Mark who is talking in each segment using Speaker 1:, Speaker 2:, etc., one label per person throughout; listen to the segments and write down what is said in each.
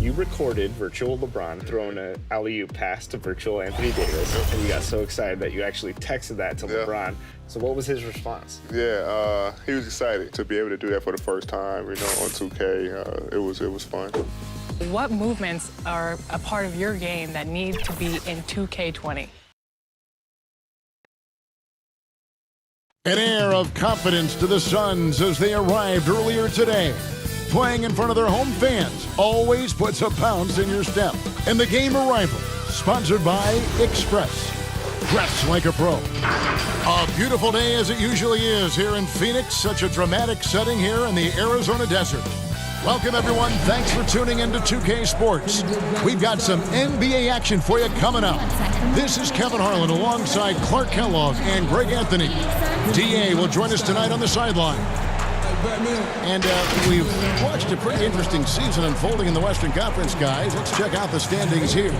Speaker 1: You recorded virtual LeBron throwing an alley-oop pass to virtual Anthony Davis, and you got so excited that you actually texted that to LeBron. So what was his response?
Speaker 2: Yeah, he was excited to be able to do that for the first time, on 2K. It was fun.
Speaker 3: What movements are a part of your game that need to be in 2K20?
Speaker 4: An air of confidence to the Suns as they arrived earlier today. Playing in front of their home fans always puts a bounce in your step. And the game arrival, sponsored by Express. Dress like a pro. A beautiful day as it usually is here in Phoenix. Such a dramatic setting here in the Arizona desert. Welcome, everyone. Thanks for tuning into 2K Sports. We've got some NBA action for you coming up. This is Kevin Harlan alongside Clark Kellogg and Greg Anthony. DA will join us tonight on the sideline. And we've watched a pretty interesting season unfolding in the Western Conference, guys. Let's check out the standings here.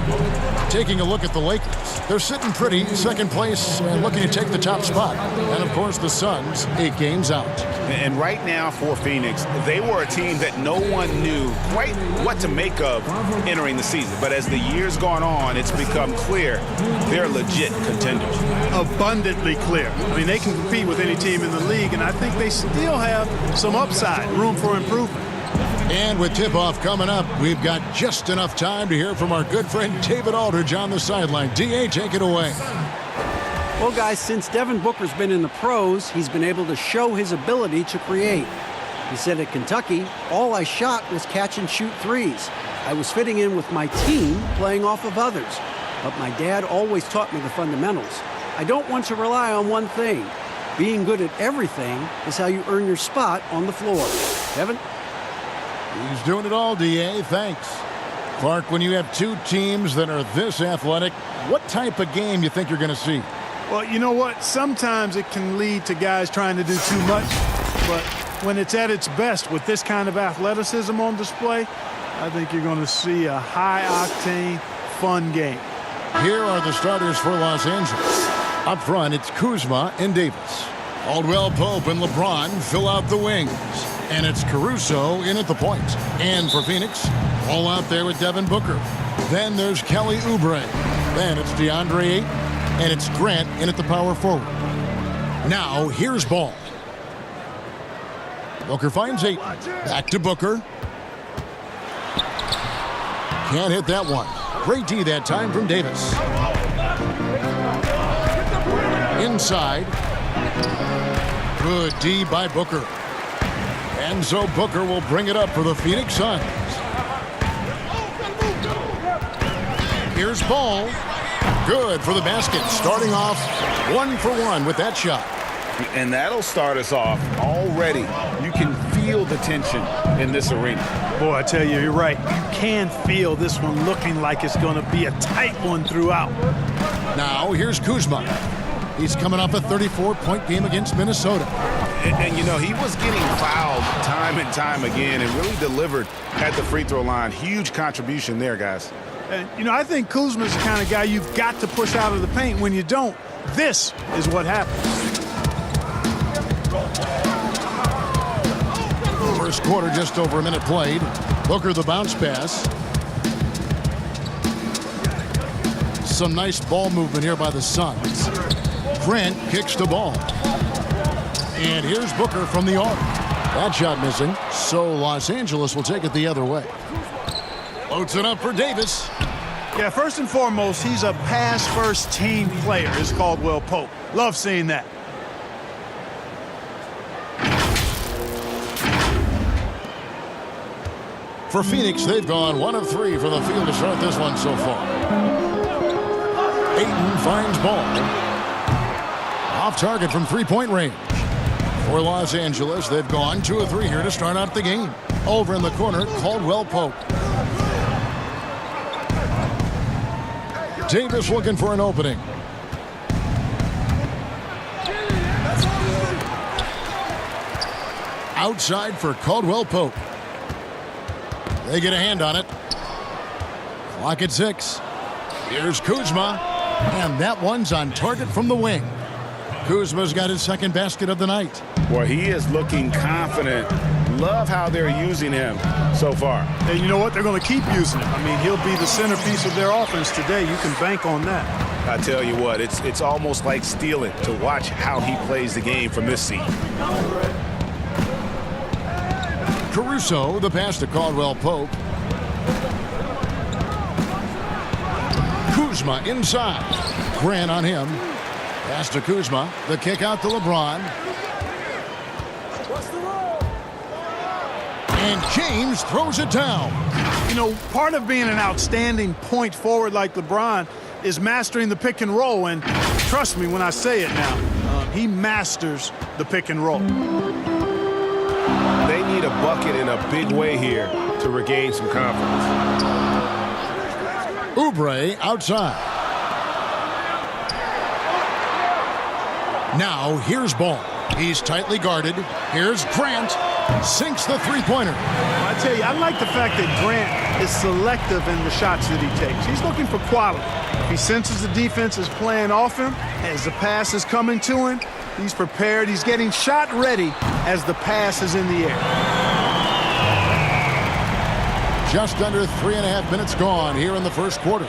Speaker 4: Taking a look at the Lakers. They're sitting pretty, second place, and looking to take the top spot. And, of course, the Suns, 8 games out.
Speaker 5: And right now for Phoenix, they were a team that no one knew quite what to make of entering the season. But as the years gone on, it's become clear they're legit contenders.
Speaker 6: Abundantly clear. I mean, they can compete with any team in the league, and I think they still have some upside, room for improvement.
Speaker 4: And with tip-off coming up, we've got just enough time to hear from our good friend David Aldridge on the sideline. D.A., take it away.
Speaker 7: Well, guys, since Devin Booker's been in the pros, he's been able to show his ability to create. He said at Kentucky, all I shot was catch and shoot threes. I was fitting in with my team, playing off of others. But my dad always taught me the fundamentals. I don't want to rely on one thing. Being good at everything is how you earn your spot on the floor. Kevin?
Speaker 4: He's doing it all, D.A. Thanks. Clark, when you have two teams that are this athletic, what type of game you think you're going to see?
Speaker 6: Well, you know what? Sometimes it can lead to guys trying to do too much, but when it's at its best with this kind of athleticism on display, I think you're going to see a high-octane, fun game.
Speaker 4: Here are the starters for Los Angeles. Up front, it's Kuzma and Davis. Caldwell Pope and LeBron fill out the wings. And it's Caruso in at the point. And for Phoenix, all out there with Devin Booker. Then there's Kelly Oubre. Then it's DeAndre Ayton. And it's Grant in at the power forward. Now, here's Ball. Booker finds Ayton. Back to Booker. Can't hit that one. Great D that time from Davis. Inside. Good D by Booker. And so Booker will bring it up for the Phoenix Suns. Here's Ball. Good for the basket. Starting off 1 for 1 with that shot.
Speaker 5: And that'll start us off already. You can feel the tension in this arena.
Speaker 6: Boy, I tell you, you're right. You can feel this one looking like it's going to be a tight one throughout.
Speaker 4: Now, here's Kuzma. He's coming off a 34-point game against Minnesota.
Speaker 5: And, he was getting fouled time and time again and really delivered at the free throw line. Huge contribution there, guys.
Speaker 6: And, I think Kuzma's the kind of guy you've got to push out of the paint. When you don't, this is what happens.
Speaker 4: First quarter, just over a minute played. Booker the bounce pass. Some nice ball movement here by the Suns. Grant kicks the ball. And here's Booker from the arc. That shot missing, so Los Angeles will take it the other way. Loads it up for Davis.
Speaker 6: Yeah, first and foremost, he's a pass-first team player, is Caldwell Pope. Love seeing that.
Speaker 4: For Phoenix, they've gone 1 of 3 from the field to start this one so far. Ayton finds Ball. Off target from three-point range. For Los Angeles, they've gone 2 of 3 here to start out the game. Over in the corner, Caldwell Pope. Davis looking for an opening. Outside for Caldwell Pope. They get a hand on it. Clock at 6. Here's Kuzma. And that one's on target from the wing. Kuzma's got his second basket of the night.
Speaker 5: Well, he is looking confident, love how they're using him so far.
Speaker 6: And you know what? They're going to keep using him. I mean, he'll be the centerpiece of their offense today. You can bank on that.
Speaker 5: I tell you what, it's almost like stealing to watch how he plays the game from this seat.
Speaker 4: Caruso, the pass to Caldwell Pope. Kuzma inside. Grant on him. Pass to Kuzma. The kick out to LeBron. And James throws it down.
Speaker 6: You know, part of being an outstanding point forward like LeBron is mastering the pick and roll. And trust me when I say it now, he masters the pick and roll.
Speaker 5: They need a bucket in a big way here to regain some confidence.
Speaker 4: Oubre outside. Now here's Ball. He's tightly guarded. Here's Grant. Sinks the three-pointer.
Speaker 6: I tell you, I like the fact that Grant is selective in the shots that he takes. He's looking for quality. If he senses the defense is playing off him, as the pass is coming to him, he's prepared. He's getting shot ready as the pass is in the air.
Speaker 4: Just under 3.5 minutes gone here in the first quarter.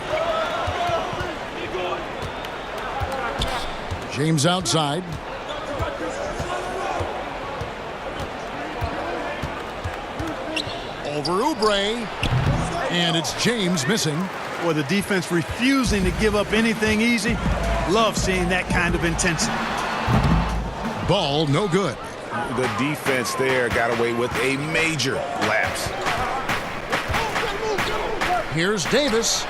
Speaker 4: James outside. Over Oubre. And it's James missing.
Speaker 6: Or the defense refusing to give up anything easy. Love seeing that kind of intensity.
Speaker 4: Ball no good.
Speaker 5: The defense there got away with a major lapse.
Speaker 4: Here's Davis.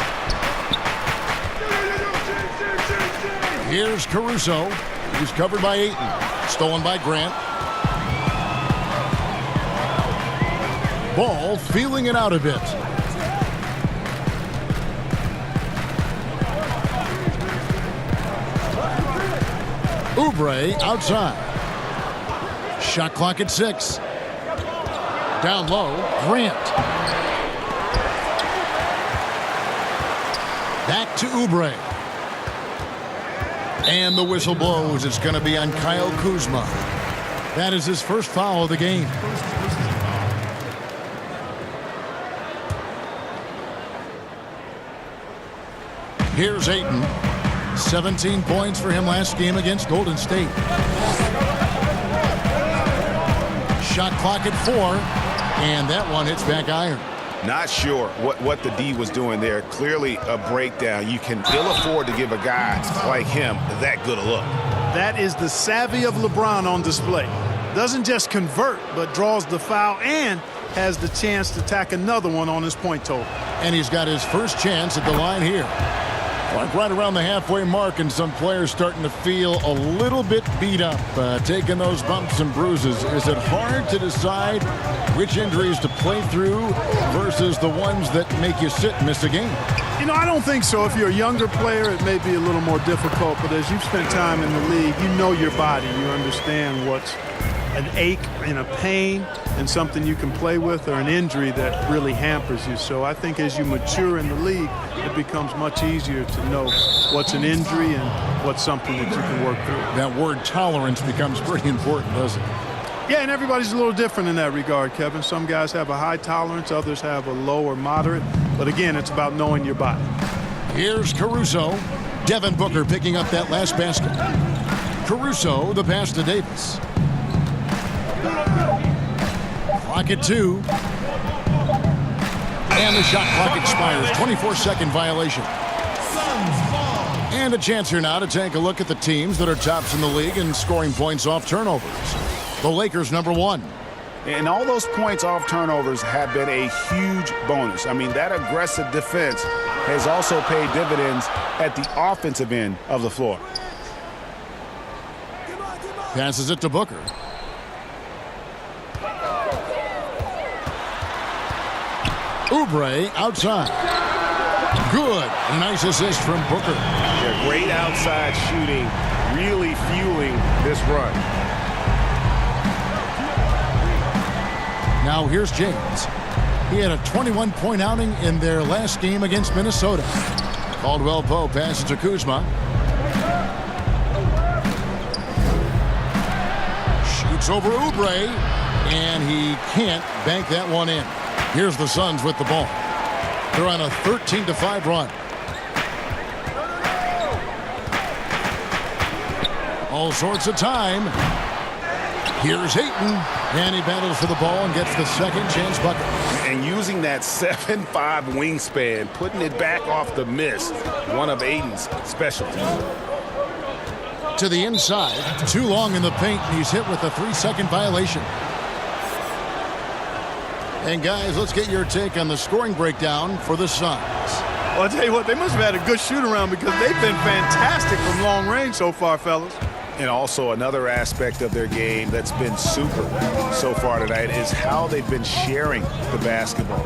Speaker 4: Here's Caruso. He's covered by Ayton. Stolen by Grant. Ball feeling it out a bit. Oubre outside. Shot clock at 6. Down low, Grant. Back to Oubre. And the whistle blows. It's going to be on Kyle Kuzma. That is his first foul of the game. Here's Ayton. 17 points for him last game against Golden State. Shot clock at 4. And that one hits back iron.
Speaker 5: Not sure what the D was doing there. Clearly a breakdown. You can ill afford to give a guy like him that good a look.
Speaker 6: That is the savvy of LeBron on display. Doesn't just convert, but draws the foul and has the chance to tack another one on his point total.
Speaker 4: And he's got his first chance at the line here. Like right around the halfway mark, and some players starting to feel a little bit beat up, taking those bumps and bruises. Is it hard to decide which injuries to play through versus the ones that make you sit and miss a game?
Speaker 6: You know, I don't think so. If you're a younger player, it may be a little more difficult, but as you've spent time in the league, you know your body. You understand what's an ache and a pain and something you can play with, or an injury that really hampers you. So I think as you mature in the league, it becomes much easier to know what's an injury and what's something that you can work through.
Speaker 4: That word tolerance becomes pretty important, doesn't it?
Speaker 6: Yeah, and everybody's a little different in that regard, Kevin. Some guys have a high tolerance, others have a low or moderate. But again, it's about knowing your body.
Speaker 4: Here's Caruso. Devin Booker picking up that last basket. Caruso, the pass to Davis. Clock at 2. And the shot clock expires. 24-second violation. And a chance here now to take a look at the teams that are tops in the league in scoring points off turnovers. The Lakers, number 1.
Speaker 5: And all those points off turnovers have been a huge bonus. I mean, that aggressive defense has also paid dividends at the offensive end of the floor.
Speaker 4: Passes it to Booker. Oubre outside. Good. A nice assist from Booker.
Speaker 5: Yeah, great outside shooting, really fueling this run.
Speaker 4: Now here's James. He had a 21-point outing in their last game against Minnesota. Caldwell Pope passes to Kuzma. Shoots over Oubre. And he can't bank that one in. Here's the Suns with the ball. They're on a 13-5 run. All sorts of time. Here's Hayton, and he battles for the ball and gets the second chance bucket.
Speaker 5: And using that 7'5 wingspan, putting it back off the miss, one of Aiden's specialties.
Speaker 4: To the inside, too long in the paint, and he's hit with a 3-second violation. And guys, let's get your take on the scoring breakdown for the Suns.
Speaker 6: Well, I'll tell you what, they must have had a good shoot-around because they've been fantastic from long range so far, fellas.
Speaker 5: And also another aspect of their game that's been super so far tonight is how they've been sharing the basketball.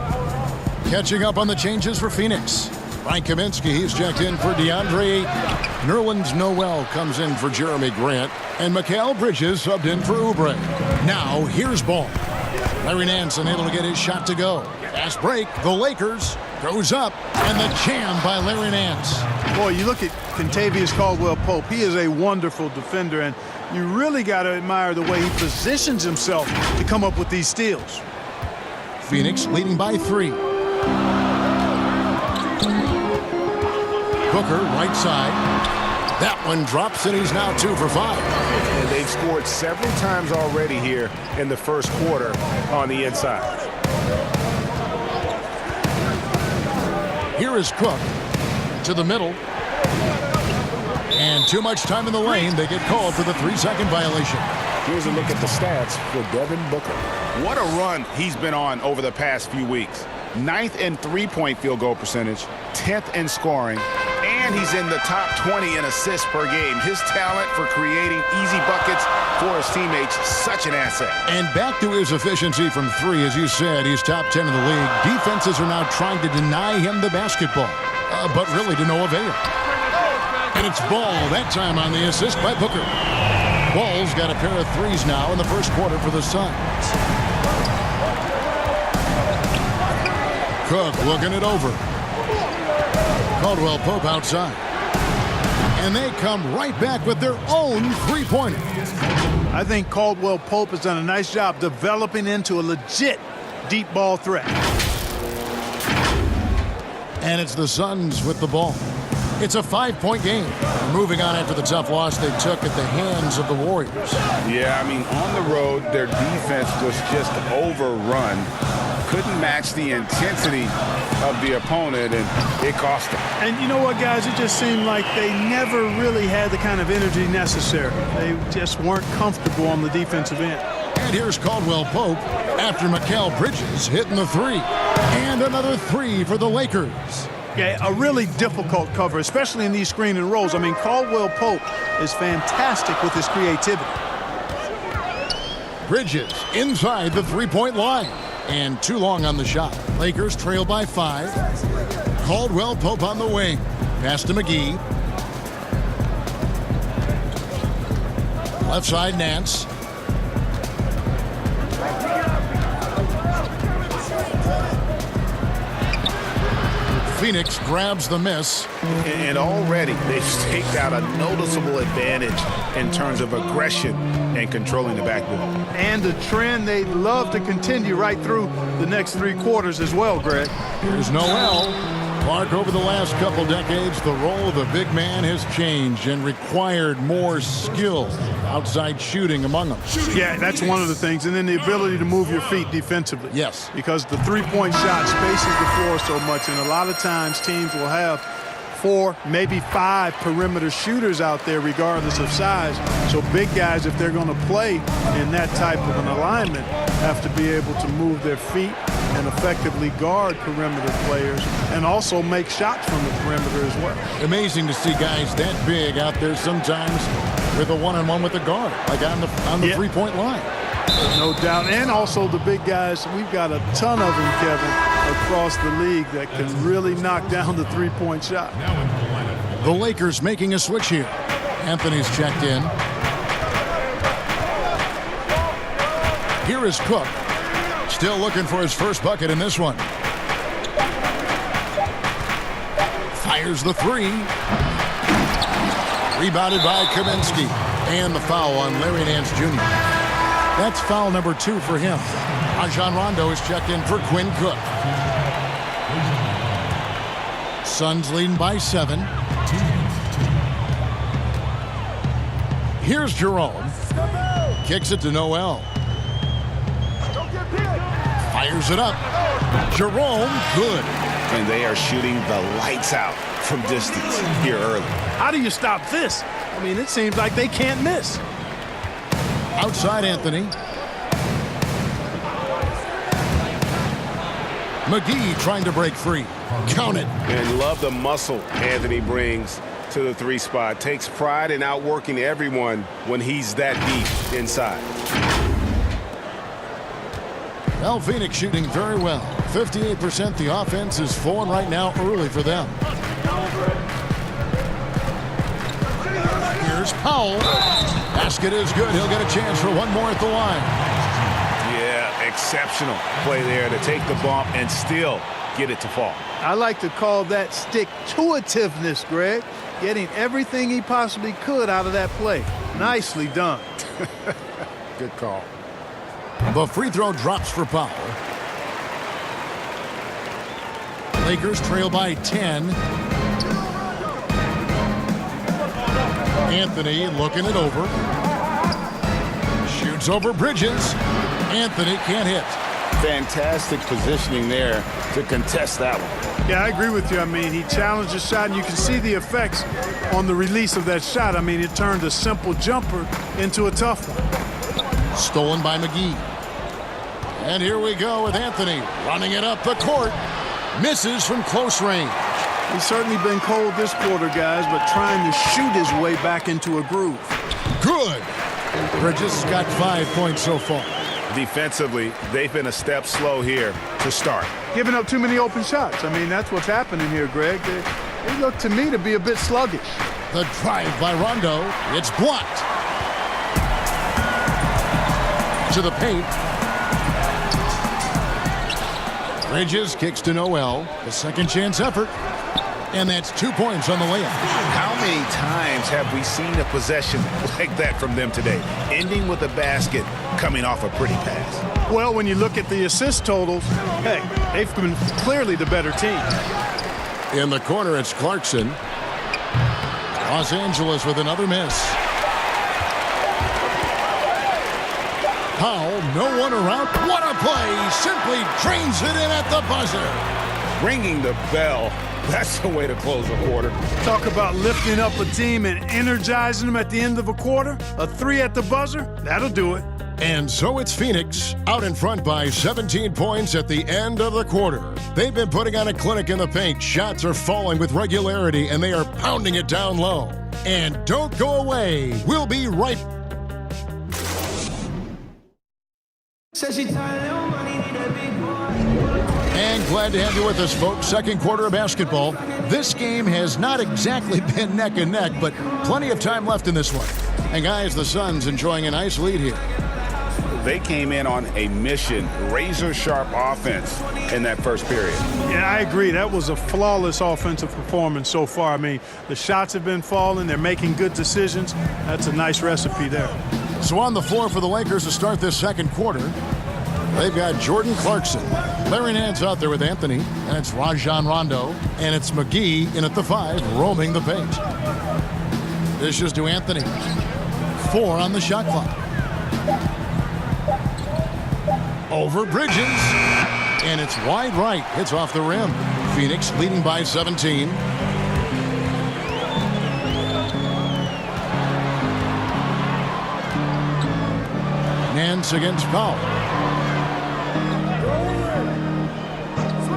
Speaker 4: Catching up on the changes for Phoenix. Mike Kaminsky, he's checked in for DeAndre Ayton. Nerlens Noel comes in for Jeremy Grant. And Mikal Bridges subbed in for Oubre. Now, here's ball. Larry Nance unable to get his shot to go. Fast break, the Lakers goes up, and the jam by Larry Nance.
Speaker 6: Boy, you look at Kentavious Caldwell-Pope. He is a wonderful defender, and you really got to admire the way he positions himself to come up with these steals.
Speaker 4: Phoenix leading by 3. Booker, right side. That one drops, and he's now 2 for 5.
Speaker 5: And they've scored several times already here in the first quarter on the inside.
Speaker 4: Here is Cook to the middle. And too much time in the lane. They get called for the 3-second violation.
Speaker 5: Here's a look at the stats for Devin Booker. What a run he's been on over the past few weeks. 9th in three-point field goal percentage, 10th in scoring, and he's in the top 20 in assists per game. His talent for creating easy buckets for his teammates, such an asset.
Speaker 4: And back to his efficiency from 3, as you said, he's top 10 in the league. Defenses are now trying to deny him the basketball, but really to no avail. And it's Ball, that time on the assist by Booker. Ball's got a pair of 3s now in the first quarter for the Suns. Cook looking it over. Caldwell-Pope outside. And they come right back with their own three-pointer.
Speaker 6: I think Caldwell-Pope has done a nice job developing into a legit deep ball threat.
Speaker 4: And it's the Suns with the ball. It's a 5-point game. Moving on after the tough loss they took at the hands of the Warriors.
Speaker 5: Yeah, I mean, on the road, their defense was just overrun. Couldn't match the intensity of the opponent, and it cost them.
Speaker 6: And you know what, guys? It just seemed like they never really had the kind of energy necessary. They just weren't comfortable on the defensive end.
Speaker 4: And here's Caldwell-Pope after Mikal Bridges hitting the 3. And another 3 for the Lakers.
Speaker 6: Yeah, a really difficult cover, especially in these screen and rolls. I mean, Caldwell-Pope is fantastic with his creativity.
Speaker 4: Bridges inside the 3-point line. And too long on the shot. Lakers trail by 5. Caldwell-Pope on the wing. Pass to McGee. Left side, Nance. Phoenix grabs the miss.
Speaker 5: And already they've staked out a noticeable advantage in terms of aggression and controlling the backboard.
Speaker 6: And a trend they'd love to continue right through the next 3 quarters as well, Greg.
Speaker 4: Here's Noel. Clark, over the last couple decades, the role of the big man has changed and required more skill outside shooting among them.
Speaker 6: Yeah, that's one of the things. And then the ability to move your feet defensively.
Speaker 4: Yes.
Speaker 6: Because the 3-point shot spaces the floor so much. And a lot of times teams will have 4, maybe 5 perimeter shooters out there regardless of size. So big guys, if they're going to play in that type of an alignment, have to be able to move their feet and effectively guard perimeter players and also make shots from the perimeter as well.
Speaker 4: Amazing to see guys that big out there sometimes with a one-on-one with the guard, like on the 3-point line.
Speaker 6: No doubt. And also the big guys, we've got a ton of them, Kevin, across the league that can really knock down the 3-point shot.
Speaker 4: The Lakers making a switch here. Anthony's checked in. Here is Cook. Still looking for his first bucket in this one. Fires the 3. Rebounded by Kaminsky. And the foul on Larry Nance Jr. That's foul number 2 for him. Rajon Rondo is checked in for Quinn Cook. Suns leading by 7. Here's Jerome. Kicks it to Noel. Fires it up. Jerome, good.
Speaker 5: And they are shooting the lights out from distance here early.
Speaker 6: How do you stop this? I mean, it seems like they can't miss.
Speaker 4: Outside Anthony. McGee trying to break free. Count it.
Speaker 5: And love the muscle Anthony brings to the 3 spot. Takes pride in outworking everyone when he's that deep inside.
Speaker 4: Well, Phoenix shooting very well. 58%. The offense is falling right now early for them. Here's Powell. Basket is good. He'll get a chance for one more at the line.
Speaker 5: Yeah, exceptional play there to take the bump and still get it to fall.
Speaker 6: I like to call that stick-to-itiveness, Greg. Getting everything he possibly could out of that play. Nicely done.
Speaker 5: Good call.
Speaker 4: The free throw drops for Powell. Lakers trail by 10. Anthony looking it over. Shoots over Bridges. Anthony can't hit.
Speaker 5: Fantastic positioning there to contest that one.
Speaker 6: Yeah, I agree with you. I mean, he challenged the shot, and you can see the effects on the release of that shot. I mean, it turned a simple jumper into a tough one.
Speaker 4: Stolen by McGee. And here we go with Anthony running it up the court. Misses from close range.
Speaker 6: He's certainly been cold this quarter, guys, but trying to shoot his way back into a groove.
Speaker 4: Good. Bridges has got 5 points so far.
Speaker 5: Defensively, they've been a step slow here to start.
Speaker 6: Giving up too many open shots. I mean, that's what's happening here, Greg. They look to me to be a bit sluggish.
Speaker 4: The drive by Rondo. It's blocked. To the paint. Bridges kicks to Noel. The second chance effort. And that's 2 points on the layup.
Speaker 5: How many times have we seen a possession like that from them today? Ending with a basket, coming off a pretty pass.
Speaker 6: Well, when you look at the assist totals, hey, they've been clearly the better team.
Speaker 4: In the corner, it's Clarkson. Los Angeles with another miss. Powell, no one around. What a play! Simply drains it in at the buzzer.
Speaker 5: Ringing the bell. That's the way to close a quarter.
Speaker 6: Talk about lifting up a team and energizing them at the end of a quarter. A 3 at the buzzer, that'll do it.
Speaker 4: And so it's Phoenix out in front by 17 points at the end of the quarter. They've been putting on a clinic in the paint. Shots are falling with regularity, and they are pounding it down low. And don't go away. We'll be right back. And glad to have you with us, folks. Second quarter of basketball. This game has not exactly been neck and neck, but plenty of time left in this one. And guys, the Suns enjoying a nice lead here.
Speaker 5: They came in on a mission, razor-sharp offense in that first period.
Speaker 6: Yeah, I agree. That was a flawless offensive performance so far. I mean, the shots have been falling. They're making good decisions. That's a nice recipe there.
Speaker 4: So on the floor for the Lakers to start this second quarter, they've got Jordan Clarkson. Larry Nance out there with Anthony, and it's Rajon Rondo, and it's McGee in at the 5, roaming the paint. Dishes to Anthony. 4 on the shot clock. Over Bridges, and it's wide right. It's off the rim. Phoenix leading by 17. Nance against Powell.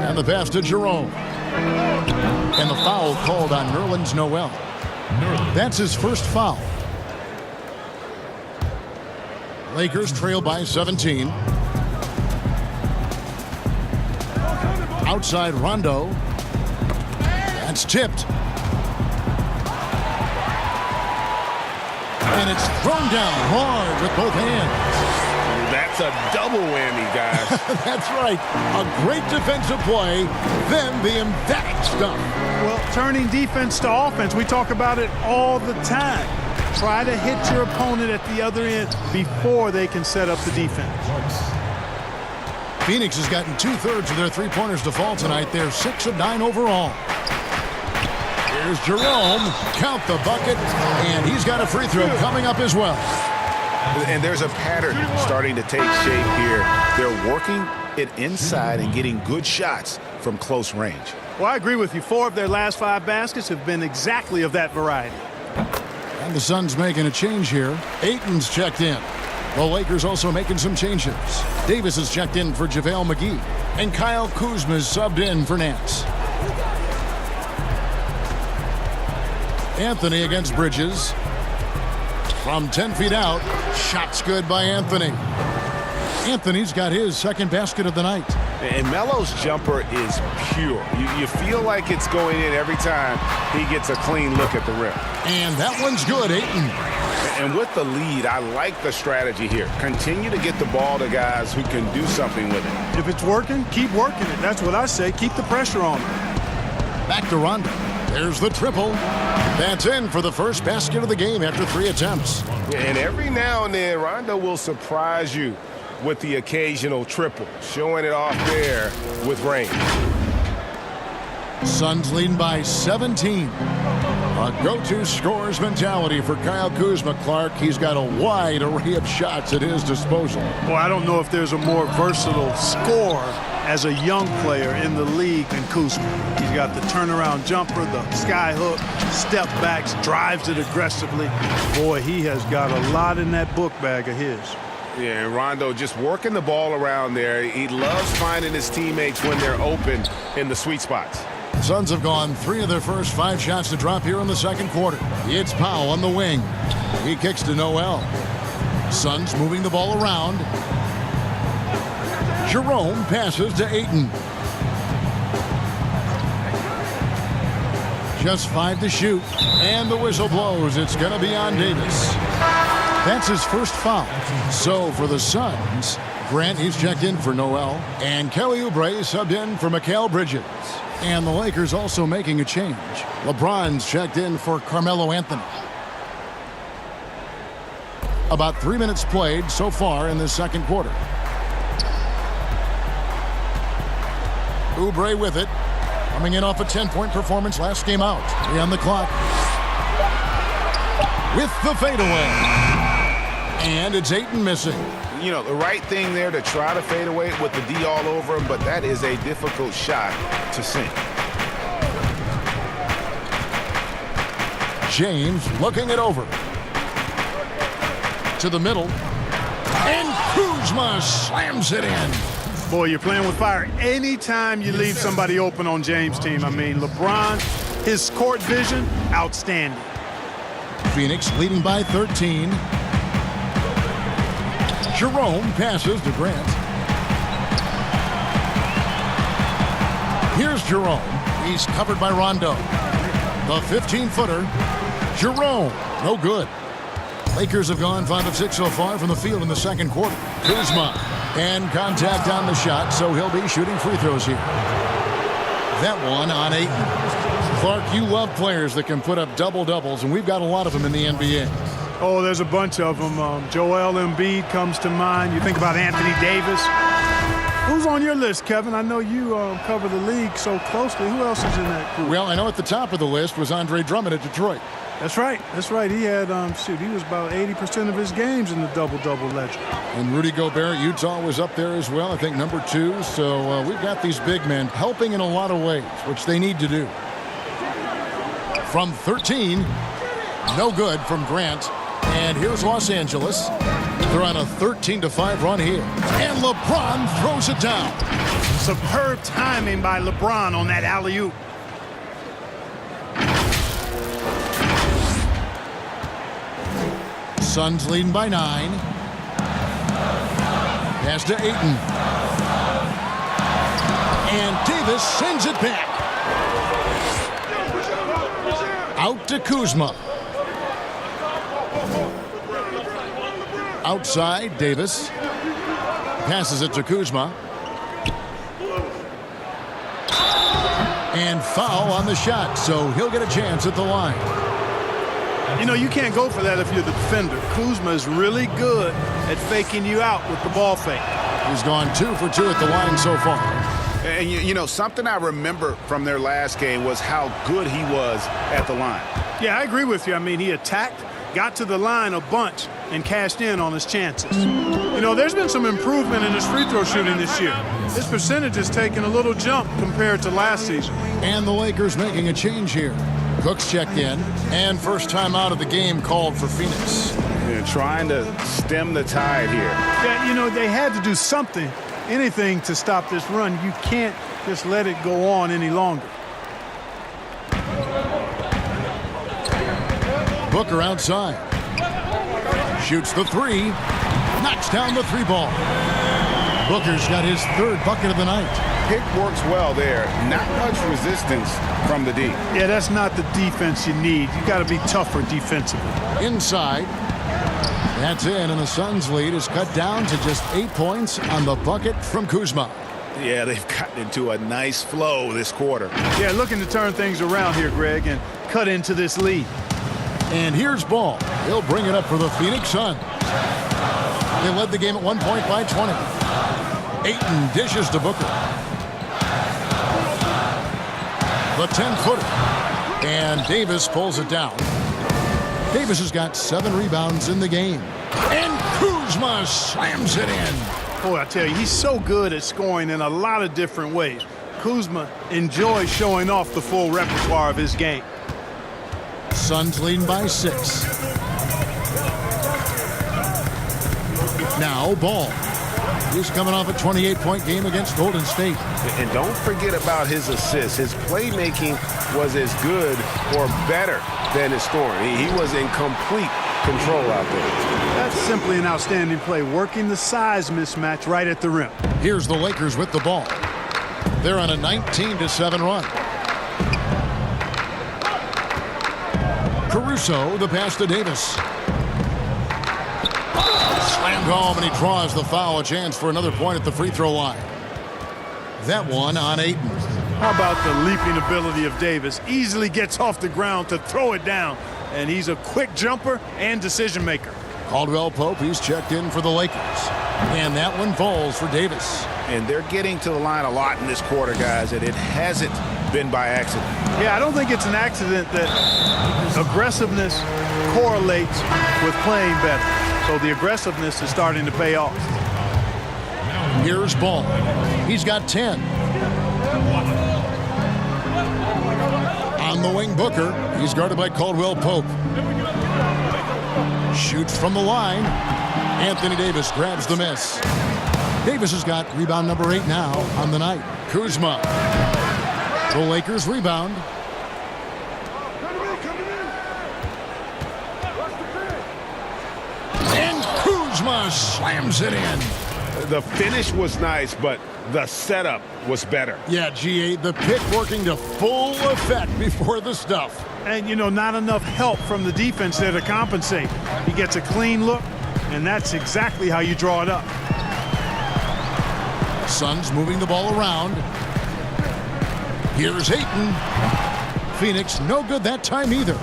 Speaker 4: And the pass to Jerome. And the foul called on Nerlens Noel. That's his first foul. Lakers trail by 17. Outside Rondo. That's tipped. And it's thrown down hard with both hands.
Speaker 5: That's a double whammy, guys.
Speaker 4: That's right. A great defensive play, then the emphatic stuff.
Speaker 6: Well, turning defense to offense, we talk about it all the time. Try to hit your opponent at the other end before they can set up the defense.
Speaker 4: Phoenix has gotten 2/3 of their three-pointers to fall tonight. They're 6 of 9 overall. Here's Jerome. Count the bucket. And he's got a free throw coming up as well.
Speaker 5: And there's a pattern starting to take shape here. They're working it inside and getting good shots from close range.
Speaker 6: Well, I agree with you. 4 of their last 5 baskets have been exactly of that variety.
Speaker 4: And the Suns making a change here. Ayton's checked in. The Lakers also making some changes. Davis is checked in for JaVale McGee. And Kyle Kuzma is subbed in for Nance. Anthony against Bridges. From 10 feet out. Shot's good by Anthony. Anthony's got his second basket of the night.
Speaker 5: And Melo's jumper is pure. You feel like it's going in every time he gets a clean look at the rim.
Speaker 4: And that one's good, Ayton.
Speaker 5: And with the lead, I like the strategy here. Continue to get the ball to guys who can do something with it.
Speaker 6: If it's working, keep working it. That's what I say. Keep the pressure on it.
Speaker 4: Back to Rondo. There's the triple. That's in for the first basket of the game after 3 attempts.
Speaker 5: And every now and then, Rondo will surprise you with the occasional triple, showing it off there with range.
Speaker 4: Suns leading by 17. A go-to scores mentality for Kyle Kuzma. Clark, he's got a wide array of shots at his disposal.
Speaker 6: Boy, I don't know if there's a more versatile scorer as a young player in the league than Kuzma. He's got the turnaround jumper, the sky hook, step backs, drives it aggressively. Boy, he has got a lot in that book bag of his.
Speaker 5: Yeah, and Rondo just working the ball around there. He loves finding his teammates when they're open in the sweet spots.
Speaker 4: Suns have gone 3 of their first 5 shots to drop here in the second quarter. It's Powell on the wing. He kicks to Noel. Suns moving the ball around. Jerome passes to Ayton. Just 5 to shoot. And the whistle blows. It's going to be on Davis. That's his first foul. So for the Suns, Grant, he's checked in for Noel. And Kelly Oubre subbed in for Mikal Bridges. And the Lakers also making a change. LeBron's checked in for Carmelo Anthony. About 3 minutes played so far in this second quarter. Oubre with it. Coming in off a 10-point performance last game out. 3 on the clock. With the fadeaway. And it's Ayton missing.
Speaker 5: You know, the right thing there to try to fade away with the D all over him, but that is a difficult shot to sink.
Speaker 4: James looking it over. To the middle. And Kuzma slams it in.
Speaker 6: Boy, you're playing with fire anytime you leave somebody open on James' team. I mean, LeBron, his court vision, outstanding.
Speaker 4: Phoenix leading by 13. Jerome passes to Grant. Here's Jerome. He's covered by Rondo. The 15-footer. Jerome. No good. Lakers have gone 5 of 6 so far from the field in the second quarter. Kuzma. And contact on the shot, so he'll be shooting free throws here. That one on Ayton. Clark, you love players that can put up double-doubles, and we've got a lot of them in the NBA.
Speaker 6: Oh, there's a bunch of them. Joel Embiid comes to mind. You think about Anthony Davis. Who's on your list, Kevin? I know you cover the league so closely. Who else is in that group?
Speaker 4: Well, I know at the top of the list was Andre Drummond at Detroit.
Speaker 6: That's right. That's right. He had, he was about 80% of his games in the double-double ledger.
Speaker 4: And Rudy Gobert, Utah was up there as well, I think number 2. So we've got these big men helping in a lot of ways, which they need to do. From 13, no good from Grant. And here's Los Angeles. They're on a 13-5 run here. And LeBron throws it down.
Speaker 6: Superb timing by LeBron on that alley-oop.
Speaker 4: Suns leading by 9. Pass to Ayton. And Davis sends it back. Out to Kuzma. Outside, Davis. Passes it to Kuzma. And foul on the shot, so he'll get a chance at the line.
Speaker 6: You know, you can't go for that if you're the defender. Kuzma is really good at faking you out with the ball fake.
Speaker 4: He's gone 2 for 2 at the line so far.
Speaker 5: And, you know, something I remember from their last game was how good he was at the line.
Speaker 6: Yeah, I agree with you. I mean, he attacked, got to the line a bunch, and cashed in on his chances. You know, there's been some improvement in his free throw shooting this year. His percentage has taken a little jump compared to last season.
Speaker 4: And the Lakers making a change here. Cook's checked in, and first time out of the game called for Phoenix.
Speaker 5: And trying to stem the tide here.
Speaker 6: Yeah, you know, they had to do something, anything to stop this run. You can't just let it go on any longer.
Speaker 4: Booker outside. Shoots the 3. Knocks down the 3 ball. Booker's got his 3rd bucket of the night.
Speaker 5: Pick works well there. Not much resistance from the D.
Speaker 6: Yeah, that's not the defense you need. You got to be tougher defensively.
Speaker 4: Inside. That's in, and the Suns' lead is cut down to just 8 points on the bucket from Kuzma.
Speaker 5: Yeah, they've gotten into a nice flow this quarter.
Speaker 6: Yeah, looking to turn things around here, Greg, and cut into this lead.
Speaker 4: And here's Ball. He'll bring it up for the Phoenix Suns. They led the game at 1 point by 20. Ayton dishes to Booker. The 10-footer. And Davis pulls it down. Davis has got 7 rebounds in the game. And Kuzma slams it in.
Speaker 6: Boy, I tell you, he's so good at scoring in a lot of different ways. Kuzma enjoys showing off the full repertoire of his game.
Speaker 4: Suns leading by 6. Now Ball. He's coming off a 28-point game against Golden State.
Speaker 5: And don't forget about his assists. His playmaking was as good or better than his scoring. He was in complete control out there.
Speaker 6: That's simply an outstanding play, working the size mismatch right at the rim.
Speaker 4: Here's the Lakers with the ball. They're on a 19-7 run. Caruso, the pass to Davis. Slammed home, and he draws the foul. A chance for another point at the free throw line. That one on Ayton.
Speaker 6: How about the leaping ability of Davis? Easily gets off the ground to throw it down. And he's a quick jumper and decision maker.
Speaker 4: Caldwell Pope, he's checked in for the Lakers. And that one falls for Davis.
Speaker 5: And they're getting to the line a lot in this quarter, guys, and it hasn't been by accident.
Speaker 6: Yeah, I don't think it's an accident that aggressiveness correlates with playing better. So the aggressiveness is starting to pay off.
Speaker 4: Here's Ball. He's got 10. On the wing, Booker. He's guarded by Caldwell Pope. Shoots from the line. Anthony Davis grabs the miss. Davis has got rebound number 8 now on the night. Kuzma. The Lakers rebound. And Kuzma slams it in.
Speaker 5: The finish was nice, but the setup was better.
Speaker 4: Yeah, GA, the pick working to full effect before the stuff.
Speaker 6: And, you know, not enough help from the defense there to compensate. He gets a clean look, and that's exactly how you draw it up.
Speaker 4: Suns moving the ball around. Here's Ayton. Phoenix no good that time either.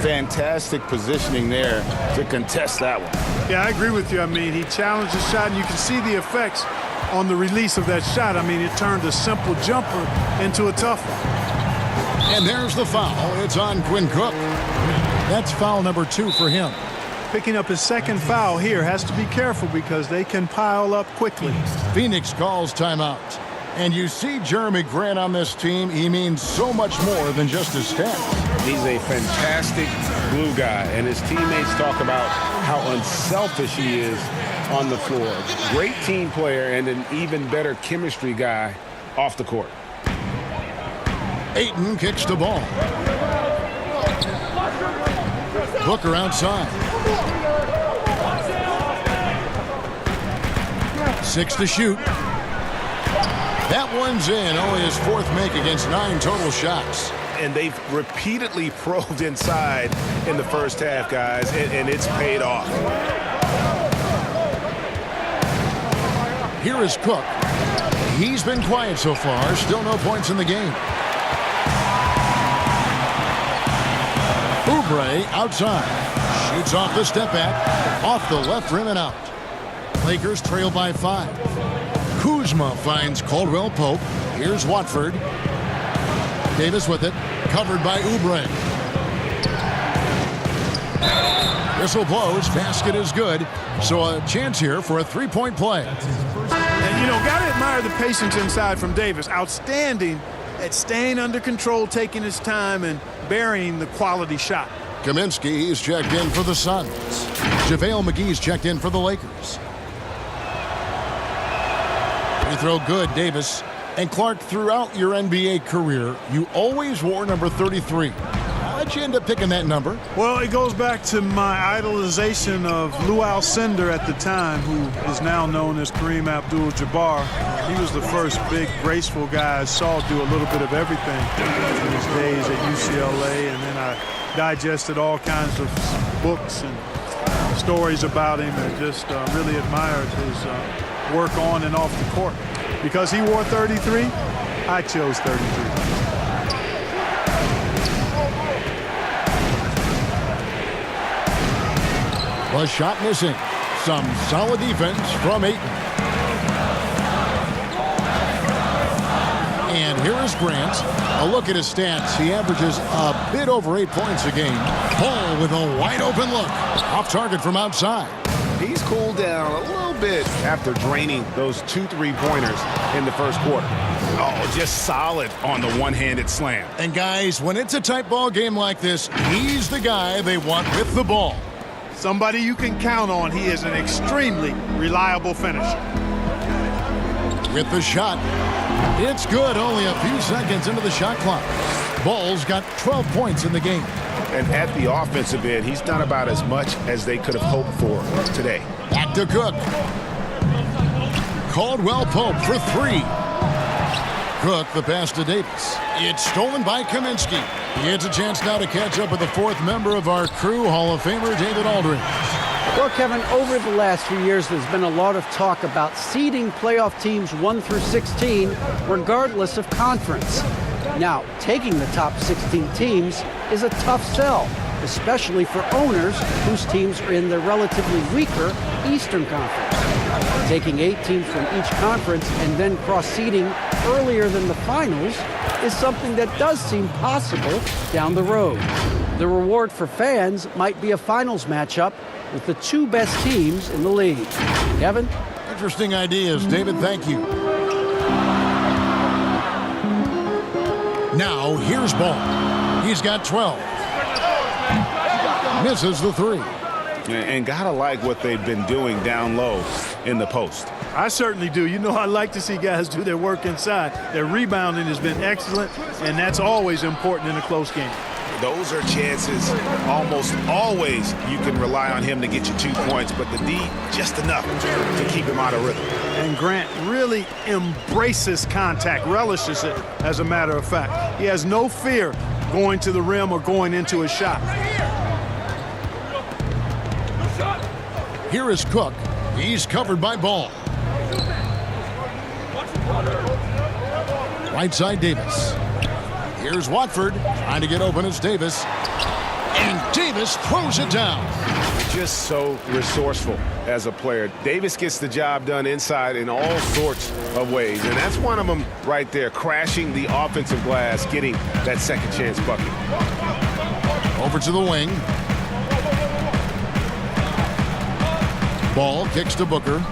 Speaker 5: Fantastic positioning there to contest that one.
Speaker 6: Yeah, I agree with you. I mean, he challenged the shot, and you can see the effects on the release of that shot. I mean, it turned a simple jumper into a tough one.
Speaker 4: And there's the foul. It's on Quinn Cook. That's foul number 2 for him.
Speaker 6: Picking up his second foul here. Has to be careful because they can pile up quickly.
Speaker 4: Phoenix calls timeout. And you see Jeremy Grant on this team. He means so much more than just his stats.
Speaker 5: He's a fantastic glue guy, and his teammates talk about how unselfish he is on the floor. Great team player and an even better chemistry guy off the court.
Speaker 4: Ayton kicks the ball. Booker outside. 6 to shoot. That one's in. Only his 4th make against 9 total shots.
Speaker 5: And they've repeatedly probed inside in the first half, guys, and it's paid off.
Speaker 4: Here is Cook. He's been quiet so far. Still no points in the game. Oubre outside. Shoots off the step back. Off the left rim and out. Lakers trail by 5. Kuzma finds Caldwell Pope. Here's Watford. Davis with it. Covered by Oubre. Whistle blows. Basket is good. So a chance here for a three-point play.
Speaker 6: And, you know, got to admire the patience inside from Davis. Outstanding at staying under control, taking his time, and burying the quality shot.
Speaker 4: Kaminsky is checked in for the Suns. JaVale McGee's checked in for the Lakers. Free throw good, Davis. And Clark, throughout your NBA career, you always wore number 33. How'd you end up picking that number?
Speaker 6: Well, it goes back to my idolization of Lou Alcindor at the time, who is now known as Kareem Abdul-Jabbar. He was the first big, graceful guy I saw do a little bit of everything in his days at UCLA, and then I digested all kinds of books and stories about him and just really admired his work on and off the court. Because he wore 33, I chose 33.
Speaker 4: The shot missing. Some solid defense from Ayton. And here is Grant. A look at his stats. He averages a bit over 8 points a game. Ball with a wide open look. Off target from outside.
Speaker 5: He's cooled down a little bit after draining those 2 3-pointers in the first quarter. Oh, just solid on the one-handed slam.
Speaker 4: And guys, when it's a tight ball game like this, he's the guy they want with the ball.
Speaker 6: Somebody you can count on. He is an extremely reliable finisher.
Speaker 4: With the shot. It's good, only a few seconds into the shot clock. Ball's got 12 points in the game.
Speaker 5: And at the offensive end, he's done about as much as they could have hoped for today.
Speaker 4: Back to Cook. Caldwell Pope for 3. Cook, the pass to Davis. It's stolen by Kaminsky. He gets a chance now to catch up with the 4th member of our crew, Hall of Famer David Aldridge.
Speaker 7: Well, Kevin, over the last few years, there's been a lot of talk about seeding playoff teams 1 through 16, regardless of conference. Now, taking the top 16 teams is a tough sell, especially for owners whose teams are in the relatively weaker Eastern Conference. Taking 8 teams from each conference and then cross-seeding earlier than the finals is something that does seem possible down the road. The reward for fans might be a finals matchup with the 2 best teams in the league. Kevin?
Speaker 4: Interesting ideas, David. Thank you. Now, here's Ball. He's got 12. Misses the 3.
Speaker 5: And gotta like what they've been doing down low in the post.
Speaker 6: I certainly do. You know, I like to see guys do their work inside. Their rebounding has been excellent, and that's always important in a close game.
Speaker 5: Those are chances almost always you can rely on him to get you 2 points, but the D just enough to keep him out of rhythm.
Speaker 6: And Grant really embraces contact, relishes it, as a matter of fact. He has no fear going to the rim or going into a shot.
Speaker 4: Here is Cook. He's covered by Ball. Right side, Davis. Here's Watford trying to get open. It's Davis. And Davis throws it down.
Speaker 5: Just so resourceful as a player. Davis gets the job done inside in all sorts of ways. And that's one of them right there, crashing the offensive glass, getting that second chance bucket.
Speaker 4: Over to the wing. Ball kicks to Booker.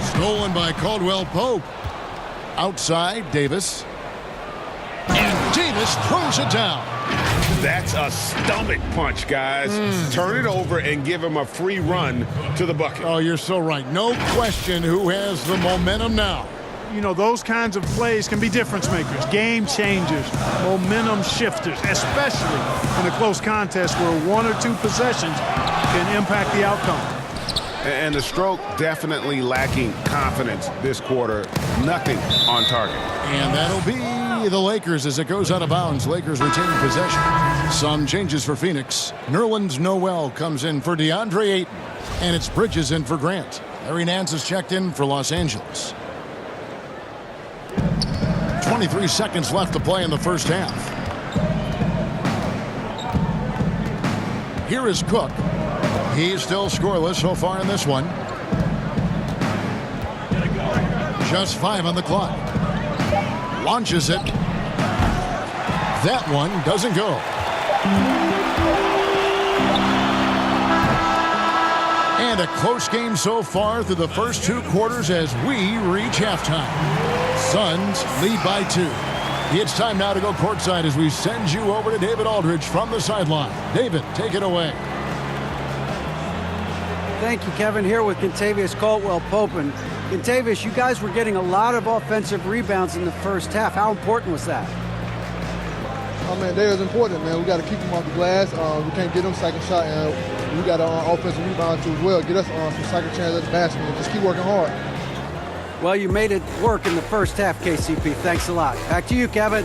Speaker 4: Stolen by Caldwell Pope. Outside, Davis. And Davis throws it down.
Speaker 5: That's a stomach punch, guys. Turn it over and give him a free run to the bucket.
Speaker 4: Oh, you're so right. No question who has the momentum now.
Speaker 6: You know, those kinds of plays can be difference makers, game changers, momentum shifters, especially in a close contest where 1 or 2 possessions can impact the outcome.
Speaker 5: And the stroke definitely lacking confidence this quarter. Nothing on target.
Speaker 4: And that'll be the Lakers as it goes out of bounds. Lakers retain possession. Some changes for Phoenix. Nerlens Noel comes in for DeAndre Ayton. And it's Bridges in for Grant. Larry Nance is checked in for Los Angeles. 23 seconds left to play in the first half. Here is Cook. He's still scoreless so far in this one. Just 5 on the clock. Launches it. That one doesn't go. And a close game so far through the first 2 quarters as we reach halftime. Suns lead by 2. It's time now to go courtside as we send you over to David Aldridge from the sideline. David, take it away.
Speaker 7: Thank you, Kevin. Here with Kentavious Caldwell-Pope. And Kentavious, you guys were getting a lot of offensive rebounds in the first half. How important was that?
Speaker 8: Oh, man, that is important, man. We got to keep them off the glass. We can't get them second shot, and we got offensive rebound too as well. Get us some second chance at the basket and just keep working hard.
Speaker 7: Well, you made it work in the first half, KCP. Thanks a lot. Back to you, Kevin.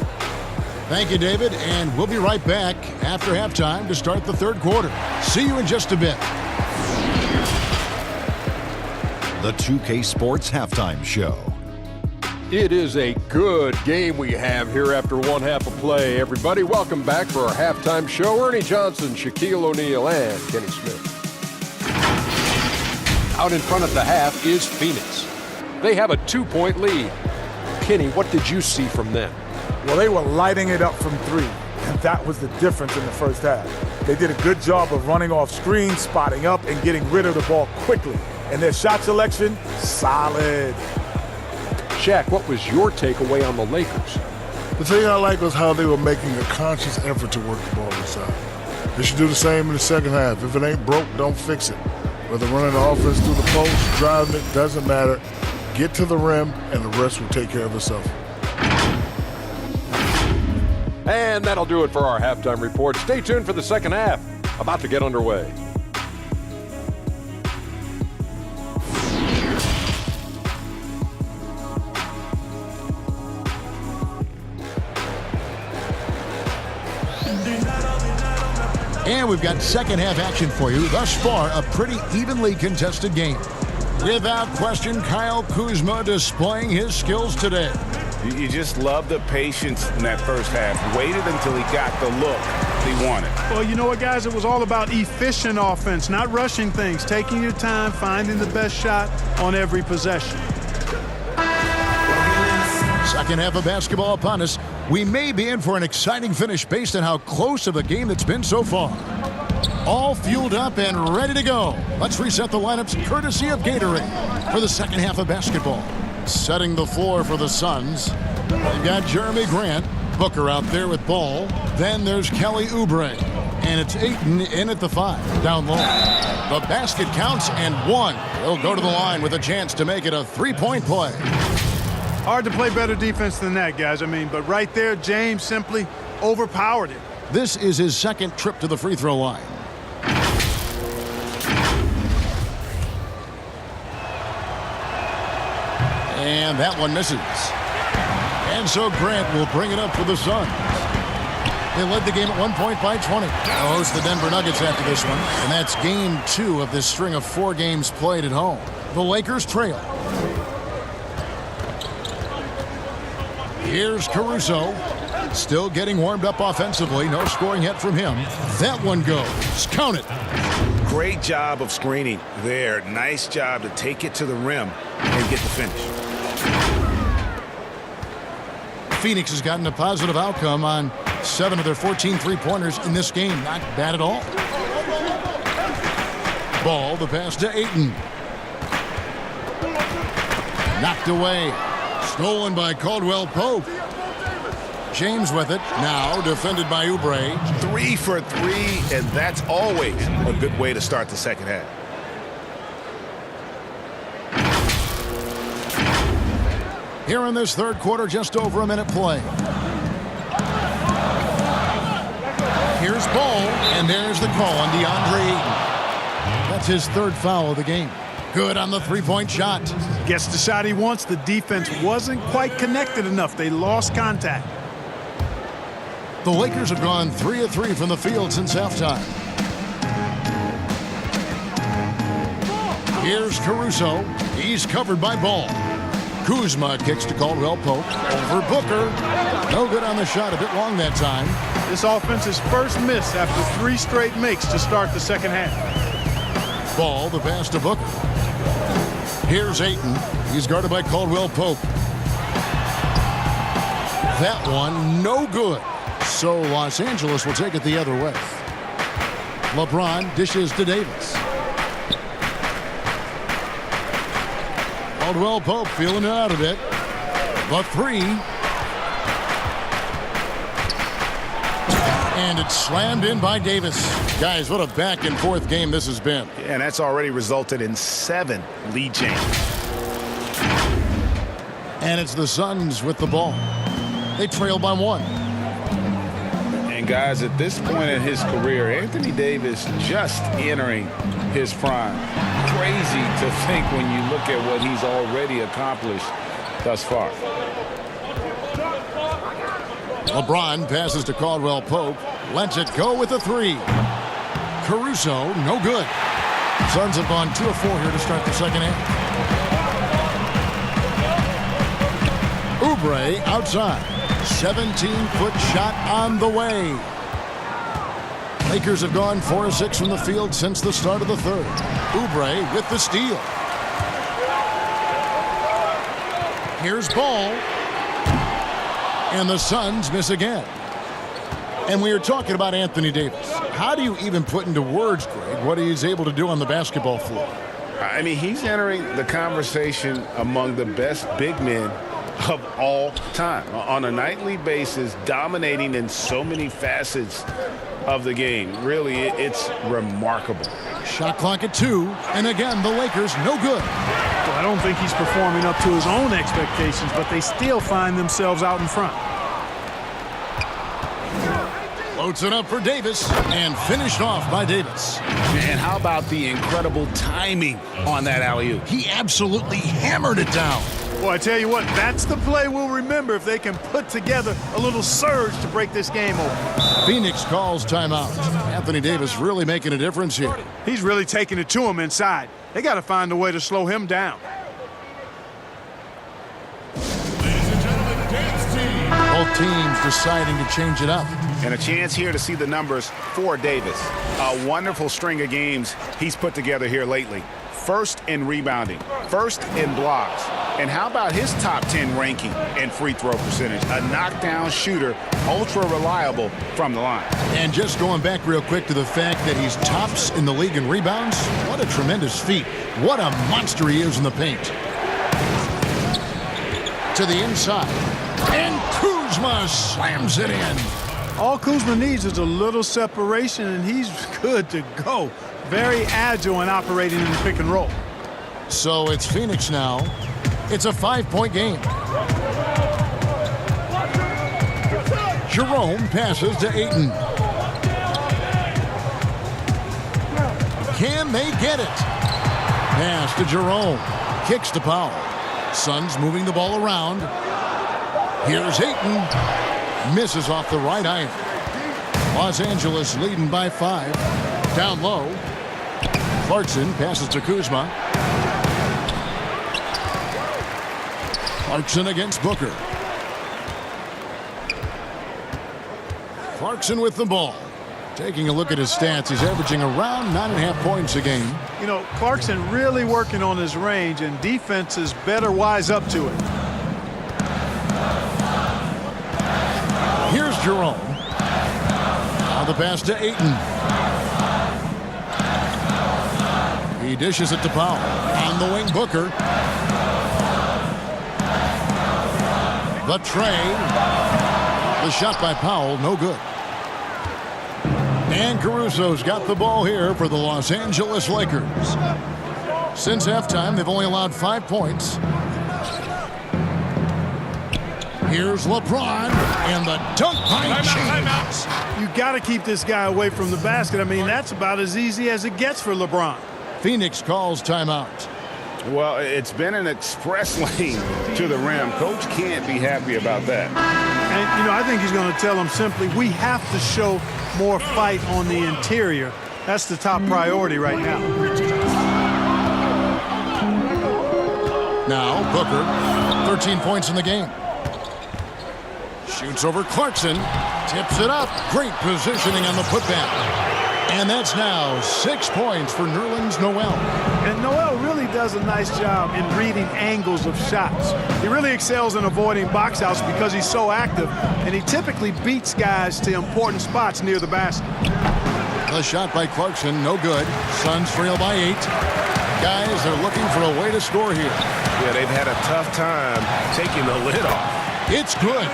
Speaker 4: Thank you, David, and we'll be right back after halftime to start the third quarter. See you in just a bit.
Speaker 9: The 2K Sports Halftime Show.
Speaker 10: It is a good game we have here after one half of play. Everybody, welcome back for our halftime show. Ernie Johnson, Shaquille O'Neal, and Kenny Smith. Out in front of the half is Phoenix. They have a 2-point lead. Kenny, what did you see from them?
Speaker 11: Well, they were lighting it up from 3, and that was the difference in the first half. They did a good job of running off screens, spotting up, and getting rid of the ball quickly. And their shot selection, solid.
Speaker 10: Shaq, what was your takeaway on the Lakers?
Speaker 12: The thing I like was how they were making a conscious effort to work the ball inside. They should do the same in the second half. If it ain't broke, don't fix it. Whether running the offense through the post, driving it, doesn't matter. Get to the rim, and the rest will take care of itself.
Speaker 10: And that'll do it for our halftime report. Stay tuned for the second half. About to get underway.
Speaker 4: And we've got second half action for you. Thus far, a pretty evenly contested game. Without question, Kyle Kuzma displaying his skills today.
Speaker 5: You just love the patience in that first half. Waited until he got the look he wanted.
Speaker 6: Well, you know what, guys? It was all about efficient offense, not rushing things, taking your time, finding the best shot on every possession.
Speaker 4: Second half of basketball upon us. We may be in for an exciting finish based on how close of a game it's been so far. All fueled up and ready to go. Let's reset the lineups courtesy of Gatorade for the second half of basketball. Setting the floor for the Suns. They've got Jeremy Grant, Booker out there with ball. Then there's Kelly Oubre. And it's Ayton in at the 5, down low. The basket counts and 1. He'll go to the line with a chance to make it a 3-point play.
Speaker 6: Hard to play better defense than that, guys. But right there, James simply overpowered it.
Speaker 4: This is his second trip to the free throw line. And that one misses. And so Grant will bring it up for the Suns. They led the game at 1 point by 20. They'll host the Denver Nuggets after this one. And that's game 2 of this string of 4 games played at home. The Lakers trail. Here's Caruso. Still getting warmed up offensively. No scoring yet from him. That one goes. Count it.
Speaker 5: Great job of screening there. Nice job to take it to the rim and get the finish.
Speaker 4: Phoenix has gotten a positive outcome on 7 of their 14 three-pointers in this game. Not bad at all. Ball, the pass to Ayton. Knocked away. Stolen by Caldwell-Pope. James with it. Now defended by Oubre.
Speaker 5: 3 for 3, and that's always a good way to start the second half.
Speaker 4: Here in this third quarter, just over a minute play. Here's Ball, and there's the call on DeAndre Ayton. That's his third foul of the game. Good on the three-point shot.
Speaker 6: Gets the shot he wants. The defense wasn't quite connected enough. They lost contact.
Speaker 4: The Lakers have gone 3 of 3 from the field since halftime. Here's Caruso. He's covered by Ball. Kuzma kicks to Caldwell Pope. Over Booker. No good on the shot. A bit long that time.
Speaker 6: This offense's first miss after 3 straight makes to start the second half.
Speaker 4: Ball, the pass to Booker. Here's Ayton. He's guarded by Caldwell Pope. That one, no good. So Los Angeles will take it the other way. LeBron dishes to Davis. Caldwell Pope feeling it out a bit. The 3. And it's slammed in by Davis. Guys, what a back and forth game this has been.
Speaker 5: And that's already resulted in 7 lead changes.
Speaker 4: And it's the Suns with the ball. They trail by 1.
Speaker 5: And guys, at this point in his career, Anthony Davis just entering his prime. Crazy to think when you look at what he's already accomplished thus far.
Speaker 4: LeBron passes to Caldwell Pope. Lets it go with a 3. Caruso, no good. Suns have gone 2 of 4 here to start the second half. Oubre outside. 17-foot shot on the way. Lakers have gone 4 of 6 from the field since the start of the third. Oubre with the steal. Here's Ball. And the Suns miss again. And we are talking about Anthony Davis. How do you even put into words, Greg, what he's able to do on the basketball floor?
Speaker 5: I mean, he's entering the conversation among the best big men of all time. On a nightly basis, dominating in so many facets of the game. Really, it's remarkable.
Speaker 4: Shot clock at 2. And again, the Lakers, no good.
Speaker 6: Well, I don't think he's performing up to his own expectations, but they still find themselves out in front.
Speaker 4: Floats it up for Davis and finished off by Davis.
Speaker 5: And how about the incredible timing on that alley-oop?
Speaker 4: He absolutely hammered it down.
Speaker 6: Well, I tell you what, that's the play we'll remember if they can put together a little surge to break this game open.
Speaker 4: Phoenix calls timeout. Anthony Davis really making a difference here.
Speaker 6: He's really taking it to him inside. They got to find a way to slow him down.
Speaker 4: Both teams deciding to change it up.
Speaker 5: And a chance here to see the numbers for Davis. A wonderful string of games he's put together here lately. First in rebounding, first in blocks. And how about his top 10 ranking and free throw percentage? A knockdown shooter, ultra reliable from the line.
Speaker 4: And just going back real quick to the fact that he's tops in the league in rebounds, what a tremendous feat. What a monster he is in the paint. To the inside. And Kuzma slams it in.
Speaker 6: All Kuzma needs is a little separation, and he's good to go. Very agile in operating in the pick and roll.
Speaker 4: So it's Phoenix now. It's a 5-point game. Jerome passes to Ayton. Can they get it? Pass to Jerome. Kicks to Powell. Suns moving the ball around. Here's Ayton. Misses off the right iron. Los Angeles leading by 5. Down low. Clarkson passes to Kuzma. Clarkson against Booker. Clarkson with the ball. Taking a look at his stats, he's averaging around 9.5 points a game.
Speaker 6: You know, Clarkson really working on his range, and defenses better wise up to it.
Speaker 4: Here's Jerome. Now the pass to Ayton. He dishes it to Powell. On the wing, Booker. The tray. The shot by Powell, no good. And Caruso's got the ball here for the Los Angeles Lakers. Since halftime, they've only allowed 5 points. Here's LeBron, and the dunk by James.
Speaker 6: You got to keep this guy away from the basket. I mean, that's about as easy as it gets for LeBron.
Speaker 4: Phoenix calls timeout.
Speaker 5: Well, it's been an express lane to the rim. Coach can't be happy about that.
Speaker 6: And, you know, I think he's going to tell them simply, we have to show more fight on the interior. That's the top priority right now.
Speaker 4: Now Booker, 13 points in the game. Shoots over Clarkson, tips it up. Great positioning on the putback. And that's now 6 points for Nerlens Noel.
Speaker 6: And Noel really does a nice job in reading angles of shots. He really excels in avoiding box outs because he's so active, and he typically beats guys to important spots near the basket.
Speaker 4: The shot by Clarkson, no good. Suns trail by 8. Guys are looking for a way to score here.
Speaker 13: Yeah, they've had a tough time taking the lid off.
Speaker 4: It's good.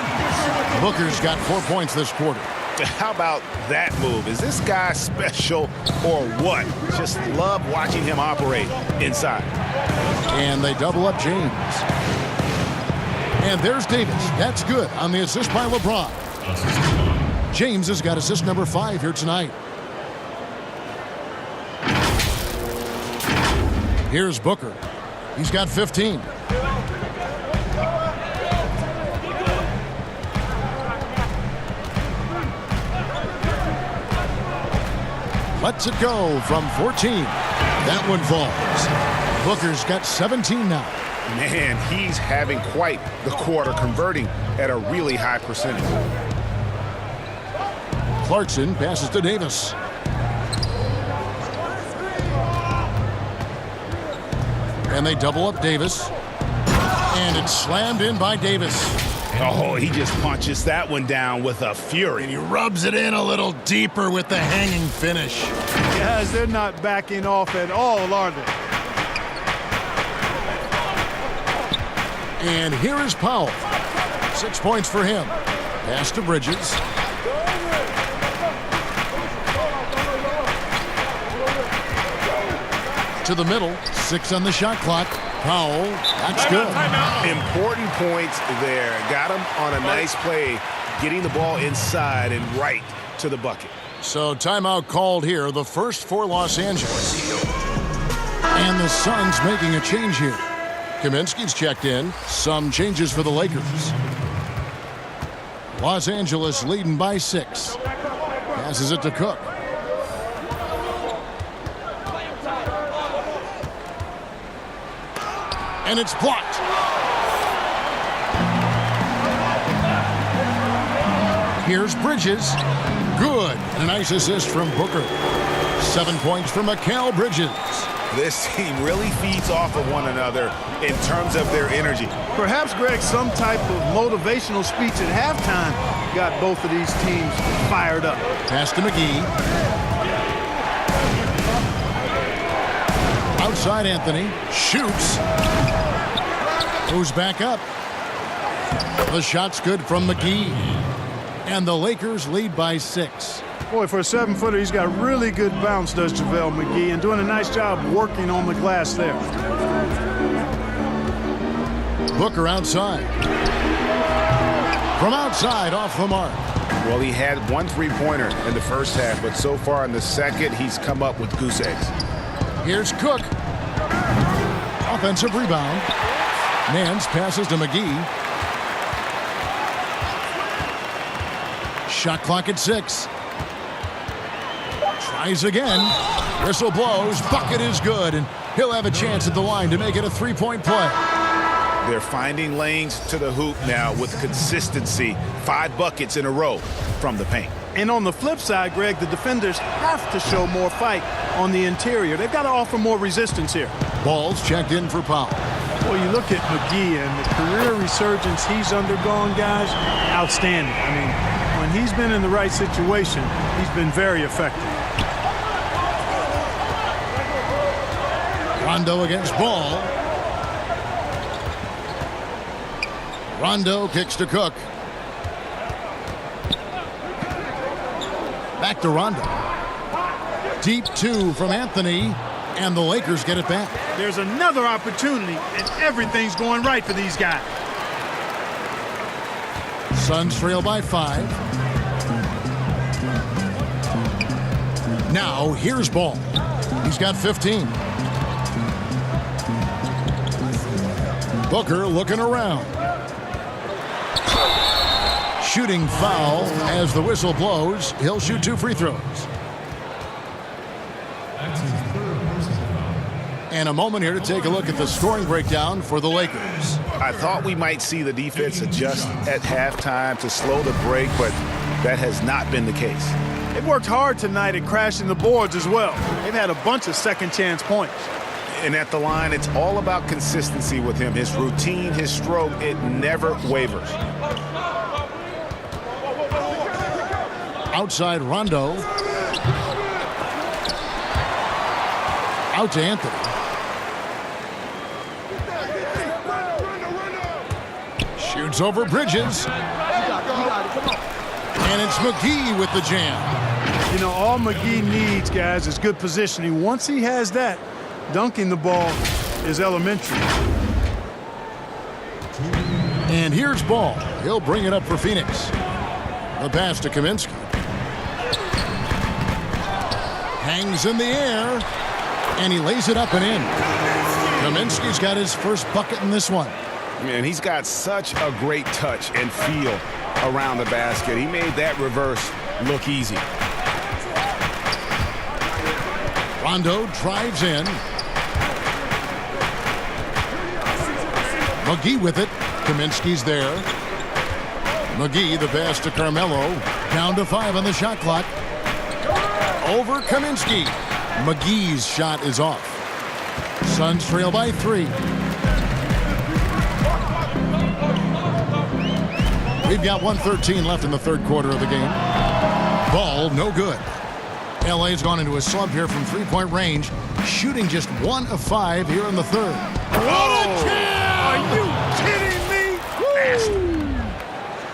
Speaker 4: Booker's got 4 points this quarter.
Speaker 5: How about that move? Is this guy special or what? Just love watching him operate inside.
Speaker 4: And they double up James. And there's Davis. That's good on the assist by LeBron. James has got assist number 5 here tonight. Here's Booker. He's got 15. Lets it go from 14. That one falls. Booker's got 17 now.
Speaker 5: Man, he's having quite the quarter, converting at a really high percentage.
Speaker 4: Clarkson passes to Davis. And they double up Davis. And it's slammed in by Davis.
Speaker 5: Oh, he just punches that one down with a fury.
Speaker 4: And he rubs it in a little deeper with the hanging finish.
Speaker 6: Guys, they're not backing off at all, are they?
Speaker 4: And here is Powell. 6 points for him. Pass to Bridges. To the middle. 6 on the shot clock. Powell, that's good.
Speaker 5: Important points there. Got him on a nice play, getting the ball inside and right to the bucket.
Speaker 4: So timeout called here, the first for Los Angeles. And the Suns making a change here. Kaminsky's checked in. Some changes for the Lakers. Los Angeles leading by 6. Passes it to Cook. And it's blocked. Here's Bridges. Good. And a nice assist from Booker. 7 points for Mikal Bridges.
Speaker 5: This team really feeds off of one another in terms of their energy.
Speaker 6: Perhaps, Greg, some type of motivational speech at halftime got both of these teams fired up.
Speaker 4: Pass to McGee. Outside Anthony. Shoots. Goes back up. The shot's good from McGee. And the Lakers lead by 6.
Speaker 6: Boy, for a 7-footer, he's got really good bounce, does JaVale McGee, and doing a nice job working on the glass there.
Speaker 4: Booker outside. From outside, off the mark.
Speaker 5: Well, he had 1 3-pointer in the first half, but so far in the second, he's come up with goose eggs.
Speaker 4: Here's Cook. Offensive rebound. Nance passes to McGee. Shot clock at 6. Tries again. Whistle blows. Bucket is good, and he'll have a chance at the line to make it a 3-point play.
Speaker 5: They're finding lanes to the hoop now with consistency. 5 buckets in a row from the paint.
Speaker 6: And on the flip side, Greg, the defenders have to show more fight on the interior. They've got to offer more resistance here.
Speaker 4: Ball's checked in for Powell.
Speaker 6: Well, you look at McGee and the career resurgence he's undergone, guys, outstanding. I mean, when he's been in the right situation, he's been very effective.
Speaker 4: Rondo against Ball. Rondo kicks to Cook. Back to Rondo. Deep 2 from Anthony, and the Lakers get it back.
Speaker 6: There's another opportunity, and everything's going right for these guys.
Speaker 4: Suns trail by 5. Now, here's Ball. He's got 15. Booker looking around. Shooting foul as the whistle blows. He'll shoot 2 free throws. And a moment here to take a look at the scoring breakdown for the Lakers.
Speaker 5: I thought we might see the defense adjust at halftime to slow the break, but that has not been the case.
Speaker 6: They've worked hard tonight at crashing the boards as well. They've had a bunch of second chance points.
Speaker 5: And at the line, it's all about consistency with him. His routine, his stroke, it never wavers.
Speaker 4: Outside Rondo. Out to Anthony. Shoots over Bridges. And it's McGee with the jam.
Speaker 6: You know, all McGee needs, guys, is good positioning. Once he has that, dunking the ball is elementary.
Speaker 4: And here's Ball. He'll bring it up for Phoenix. The pass to Kaminsky. Hangs in the air. And he lays it up and in. Kaminsky's got his first bucket in this one.
Speaker 5: Man, he's got such a great touch and feel around the basket. He made that reverse look easy.
Speaker 4: Rondo drives in. McGee with it. Kaminsky's there. McGee, the pass to Carmelo. Down to 5 on the shot clock. Over Kaminsky. McGee's shot is off. Suns trail by 3. We've got 1:13 left in the third quarter of the game. Ball, no good. LA's gone into a slump here from three-point range, shooting just 1 of 5 here in the third. What a jam!
Speaker 6: Are you kidding me?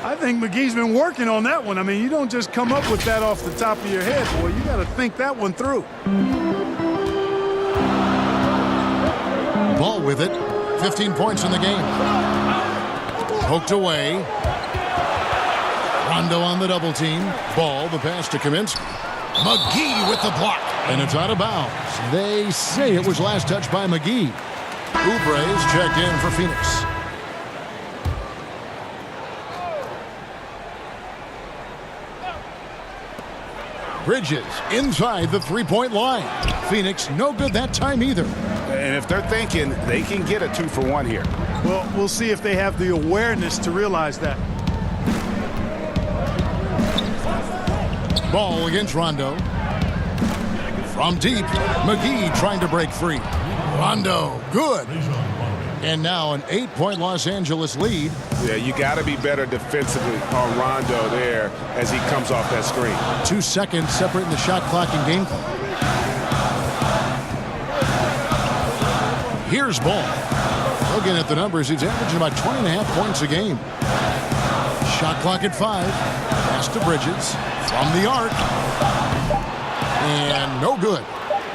Speaker 6: I think McGee's been working on that one. I mean, you don't just come up with that off the top of your head, boy. You got to think that one through.
Speaker 4: Ball with it. 15 points in the game. Poked away. Rondo on the double team. Ball, the pass to Kaminsky. McGee with the block. And it's out of bounds. They say it was last touched by McGee. Oubre's checked in for Phoenix. Bridges inside the three-point line. Phoenix no good that time either.
Speaker 5: And if they're thinking they can get a 2-for-1 here.
Speaker 6: Well, we'll see if they have the awareness to realize that.
Speaker 4: Ball against Rondo. From deep, McGee trying to break free. Rondo, good. And now an 8-point Los Angeles lead.
Speaker 5: Yeah, you got to be better defensively on Rondo there as he comes off that screen.
Speaker 4: 2 seconds separating the shot clock and game clock. Here's Ball. Looking at the numbers, he's averaging about 20.5 points a game. Shot clock at 5. Pass to Bridges. From the arc. And no good.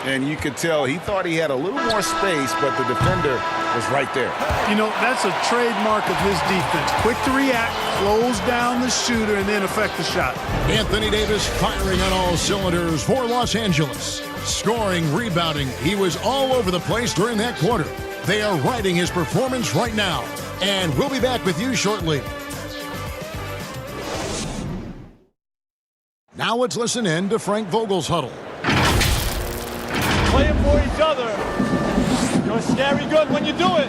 Speaker 5: And you could tell he thought he had a little more space, but the defender was right there.
Speaker 6: You know, that's a trademark of his defense. Quick to react, close down the shooter, and then affect the shot.
Speaker 4: Anthony Davis firing on all cylinders for Los Angeles. Scoring, rebounding, he was all over the place during that quarter. They are riding his performance right now. And we'll be back with you shortly. Now let's listen in to Frank Vogel's huddle.
Speaker 14: Playing for each other. You're scary good when you do it.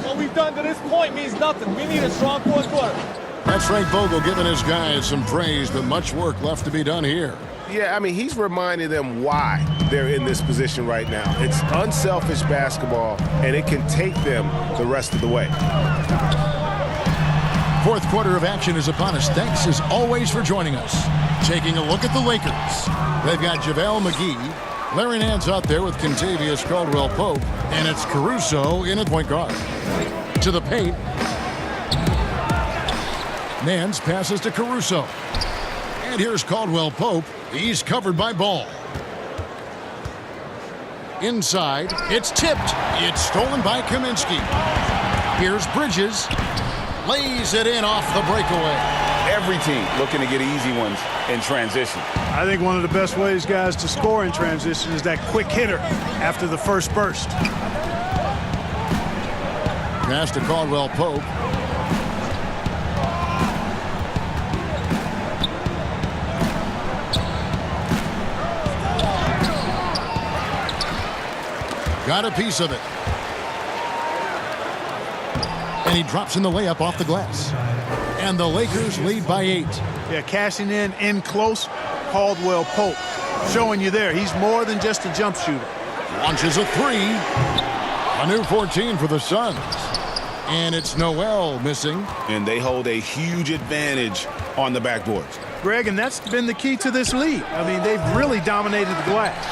Speaker 14: What we've done to this point means nothing. We need a strong fourth quarter.
Speaker 4: That's Frank Vogel giving his guys some praise, but much work left to be done here.
Speaker 5: Yeah, I mean, he's reminding them why they're in this position right now. It's unselfish basketball, and it can take them the rest of the way.
Speaker 4: Fourth quarter of action is upon us. Thanks as always for joining us. Taking a look at the Lakers. They've got JaVale McGee. Larry Nance out there with Kentavious Caldwell-Pope. And it's Caruso in at point guard. To the paint. Nance passes to Caruso. And here's Caldwell-Pope. He's covered by Ball. Inside. It's tipped. It's stolen by Kaminsky. Here's Bridges. Lays it in off the breakaway.
Speaker 5: Every team looking to get easy ones in transition.
Speaker 6: I think one of the best ways, guys, to score in transition is that quick hitter after the first burst.
Speaker 4: Pass to Caldwell-Pope. got a piece of it. And he drops in the layup off the glass. And the Lakers lead by 8.
Speaker 6: Yeah, cashing in close, Caldwell Pope. Showing you there, he's more than just a jump shooter.
Speaker 4: Launches a 3. A new 14 for the Suns. And it's Noel missing.
Speaker 5: And they hold a huge advantage on the backboards.
Speaker 6: Greg, and that's been the key to this lead. I mean, they've really dominated the glass.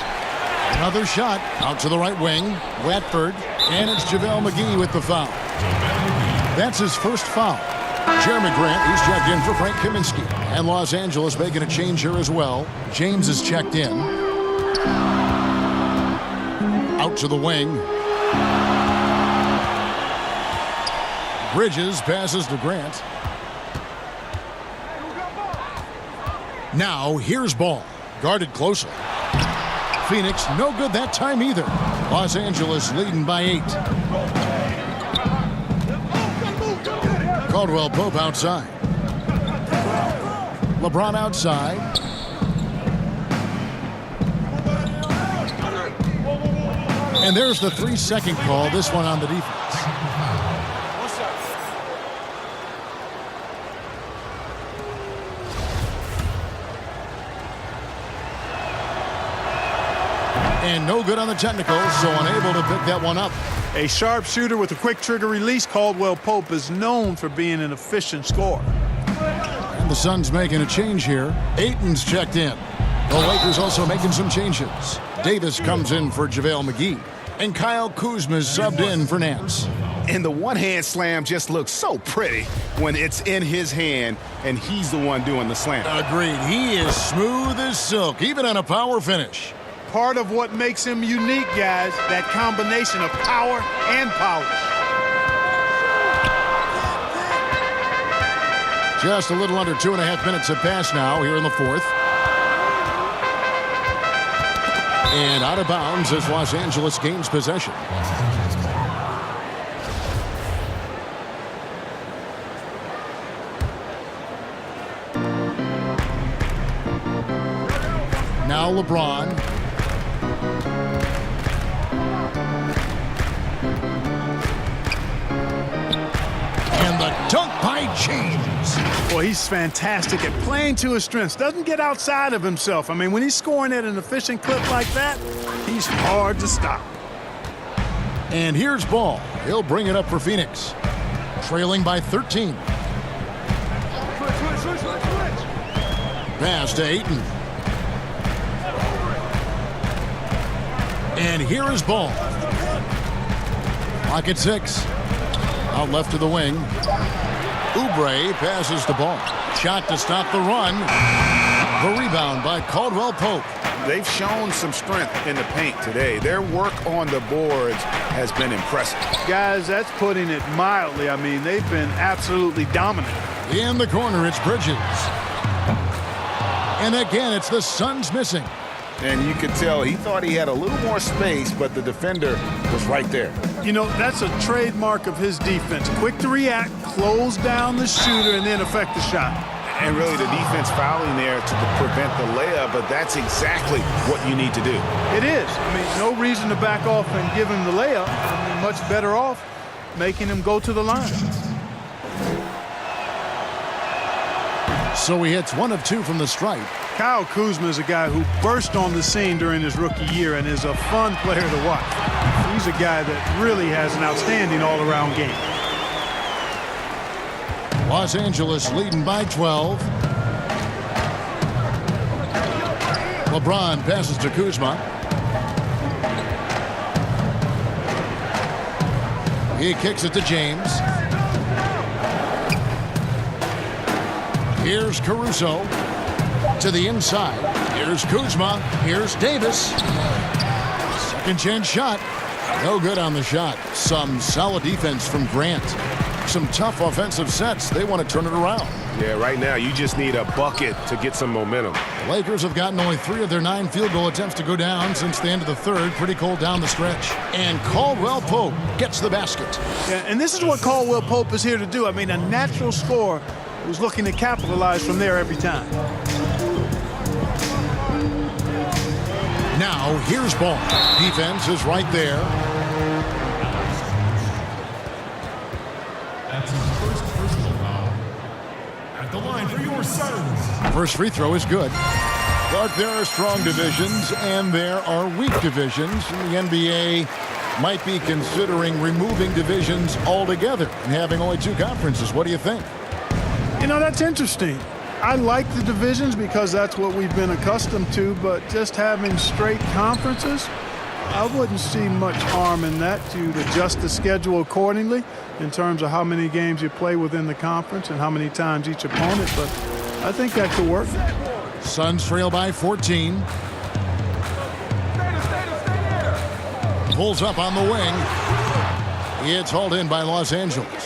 Speaker 4: Another shot out to the right wing. Watford. And it's JaVale McGee with the foul. That's his first foul. Jeremy Grant, he's checked in for Frank Kaminsky. And Los Angeles making a change here as well. James is checked in. Out to the wing. Bridges passes to Grant. Now here's ball. Guarded closely. Phoenix no good that time either. Los Angeles leading by 8. Caldwell Pope outside. LeBron outside. And there's the 3-second call, this one on the defense. And no good on the technical, so unable to pick that one up.
Speaker 6: A sharp shooter with a quick trigger release, Caldwell Pope is known for being an efficient scorer.
Speaker 4: And the Suns making a change here. Ayton's checked in. The Lakers also making some changes. Davis comes in for JaVale McGee. And Kyle Kuzma's subbed in for Nance.
Speaker 5: And the one-hand slam just looks so pretty when it's in his hand and he's the one doing the slam.
Speaker 4: Agreed. He is smooth as silk, even on a power finish.
Speaker 6: Part of what makes him unique, guys, that combination of power and polish.
Speaker 4: Just a little under 2.5 minutes have passed now here in the fourth. And out of bounds as Los Angeles gains possession. Now LeBron. Dunk by James.
Speaker 6: Well, he's fantastic at playing to his strengths. Doesn't get outside of himself. I mean, when he's scoring at an efficient clip like that, he's hard to stop.
Speaker 4: And here's ball. He'll bring it up for Phoenix. Trailing by 13. Pass to Ayton. And here is ball. Clock at 6. Out left to the wing. Oubre passes the ball. Shot to stop the run. The rebound by Caldwell Pope.
Speaker 5: They've shown some strength in the paint today. Their work on the boards has been impressive.
Speaker 6: Guys, that's putting it mildly. I mean, they've been absolutely dominant.
Speaker 4: In the corner, it's Bridges. And again, it's the Suns missing.
Speaker 5: And you could tell he thought he had a little more space, but the defender was right there.
Speaker 6: You know, that's a trademark of his defense. Quick to react, close down the shooter, and then affect the shot.
Speaker 5: And really the defense fouling there to prevent the layup, but that's exactly what you need to do.
Speaker 6: It is. I mean, no reason to back off and give him the layup. I mean, much better off making him go to the line.
Speaker 4: So he hits 1 of 2 from the stripe.
Speaker 6: Kyle Kuzma is a guy who burst on the scene during his rookie year and is a fun player to watch. He's a guy that really has an outstanding all-around game.
Speaker 4: Los Angeles leading by 12. LeBron passes to Kuzma. He kicks it to James. Here's Caruso to the inside. Here's Kuzma. Here's Davis. Second chance shot. No good on the shot. Some solid defense from Grant. Some tough offensive sets. They want to turn it around.
Speaker 13: Yeah, right now you just need a bucket to get some momentum.
Speaker 4: The Lakers have gotten only 3 of their 9 field goal attempts to go down since the end of the third. Pretty cold down the stretch. And Caldwell Pope gets the basket.
Speaker 6: Yeah, and this is what Caldwell Pope is here to do. I mean, a natural scorer who's looking to capitalize from there every time.
Speaker 4: Now, here's ball. Defense is right there.
Speaker 15: That's his first personal foul. At the line for your Suns.
Speaker 4: First free throw is good. But there are strong divisions and there are weak divisions. And the NBA might be considering removing divisions altogether and having only 2 conferences. What do you think?
Speaker 6: You know, that's interesting. I like the divisions because that's what we've been accustomed to, but just having straight conferences, I wouldn't see much harm in that. You'd adjust the schedule accordingly in terms of how many games you play within the conference and how many times each opponent, but I think that could work.
Speaker 4: Suns trail by 14. Pulls up on the wing. It's hauled in by Los Angeles.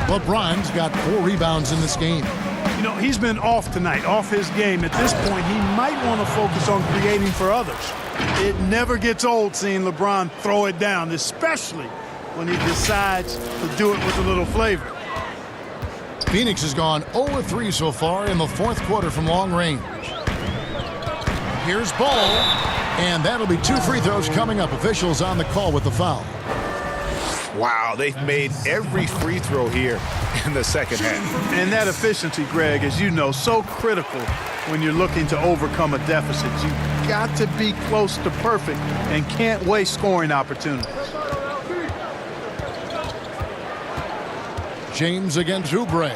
Speaker 4: LeBron's got 4 rebounds in this game.
Speaker 6: You know, he's been off tonight, off his game. At this point, he might want to focus on creating for others. It never gets old seeing LeBron throw it down, especially when he decides to do it with a little flavor.
Speaker 4: Phoenix has gone 0-3 so far in the 4th quarter from long range. Here's ball, and that'll be 2 free throws coming up. Officials on the call with the foul.
Speaker 5: Wow, they've made every free throw here in the second half.
Speaker 6: And that efficiency, Greg, as you know, so critical when you're looking to overcome a deficit. You've got to be close to perfect and can't waste scoring opportunities.
Speaker 4: James against Oubre.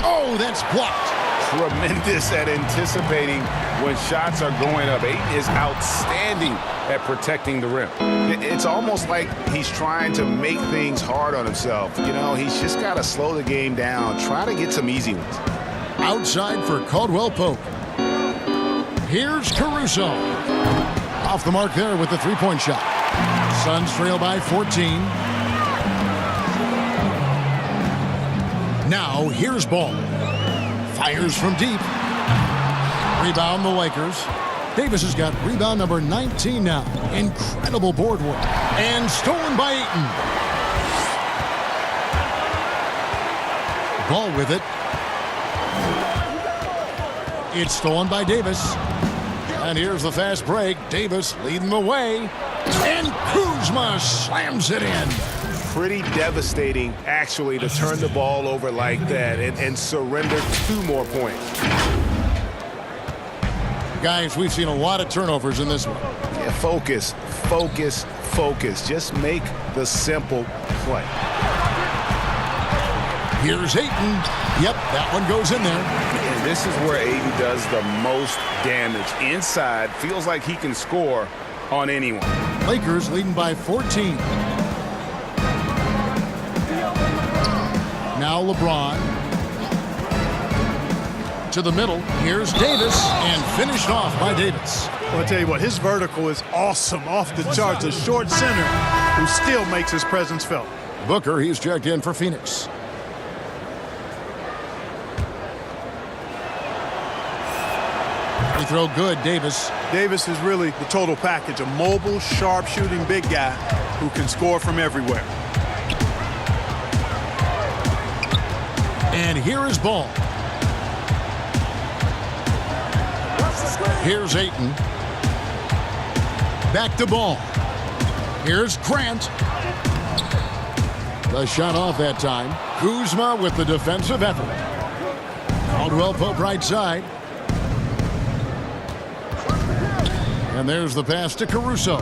Speaker 4: Oh, that's blocked.
Speaker 5: Tremendous at anticipating when shots are going up. Ayton is outstanding at protecting the rim. It's almost like he's trying to make things hard on himself. You know, he's just got to slow the game down, try to get some easy ones.
Speaker 4: Outside for Caldwell Pope. Here's Caruso. Off the mark there with the 3-point shot. Suns trail by 14. Now, here's ball. Fires from deep. Rebound the Lakers. Davis has got rebound number 19 now. Incredible board work. And stolen by Ayton. Ball with it. It's stolen by Davis. And here's the fast break. Davis leading the way. And Kuzma slams it in.
Speaker 5: Pretty devastating, actually, to turn the ball over like that and surrender 2 more points.
Speaker 4: Guys, we've seen a lot of turnovers in this one.
Speaker 5: Yeah, focus, focus, focus. Just make the simple play.
Speaker 4: Here's Ayton. Yep, that one goes in there.
Speaker 5: And this is where Ayton does the most damage. Inside, feels like he can score on anyone.
Speaker 4: Lakers leading by 14. Now LeBron. To the middle. Here's Davis. And finished off by Davis.
Speaker 6: Well, I'll tell you what, his vertical is awesome, off the charts. A short center who still makes his presence felt.
Speaker 4: Booker, he's checked in for Phoenix. Free throw good, Davis.
Speaker 6: Davis is really the total package. A mobile, sharp-shooting big guy who can score from everywhere.
Speaker 4: And here is ball. Here's Ayton. Back to ball. Here's Grant. The shot off that time. Kuzma with the defensive effort. Caldwell Pope right side. And there's the pass to Caruso.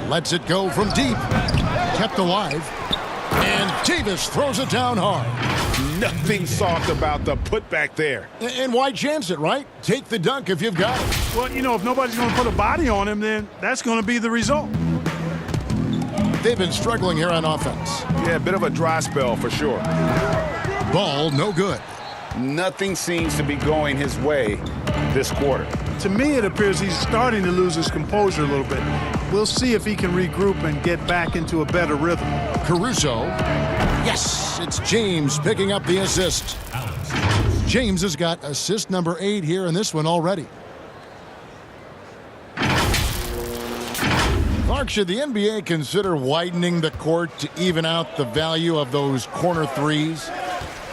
Speaker 4: Lets it go from deep. Kept alive. And Davis throws it down hard.
Speaker 5: Nothing soft about the putback there.
Speaker 4: And why chance it, right? Take the dunk if you've got it.
Speaker 6: Well, you know, if nobody's going to put a body on him, then that's going to be the result.
Speaker 4: They've been struggling here on offense.
Speaker 5: Yeah, a bit of a dry spell for sure.
Speaker 4: Ball no good.
Speaker 5: Nothing seems to be going his way this quarter.
Speaker 6: To me, it appears he's starting to lose his composure a little bit. We'll see if he can regroup and get back into a better rhythm.
Speaker 4: Caruso. Yes, it's James picking up the assist. James has got assist number 8 here in this one already. Clark, should the NBA consider widening the court to even out the value of those corner threes?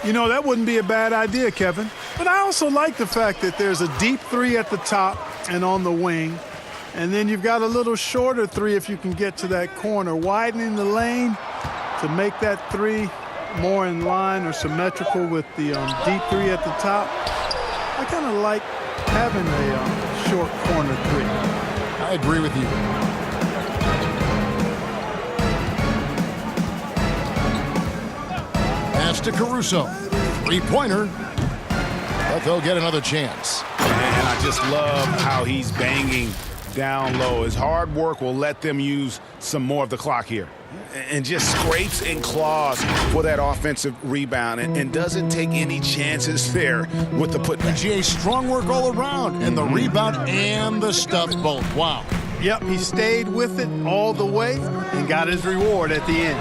Speaker 6: You know, that wouldn't be a bad idea, Kevin. But I also like the fact that there's a deep 3 at the top and on the wing. And then you've got a little shorter three if you can get to that corner, widening the lane to make that three more in line or symmetrical with the deep three at the top. I kind of like having a short corner three.
Speaker 4: I agree with you. Pass to Caruso. Three-pointer. But they'll get another chance.
Speaker 5: And I just love how he's banging down low. His hard work will let them use some more of the clock here. And just scrapes and claws for that offensive rebound and doesn't take any chances there with the putback.
Speaker 4: GA, strong work all around, and the rebound and the stuff both. Wow.
Speaker 6: Yep, he stayed with it all the way and got his reward at the end.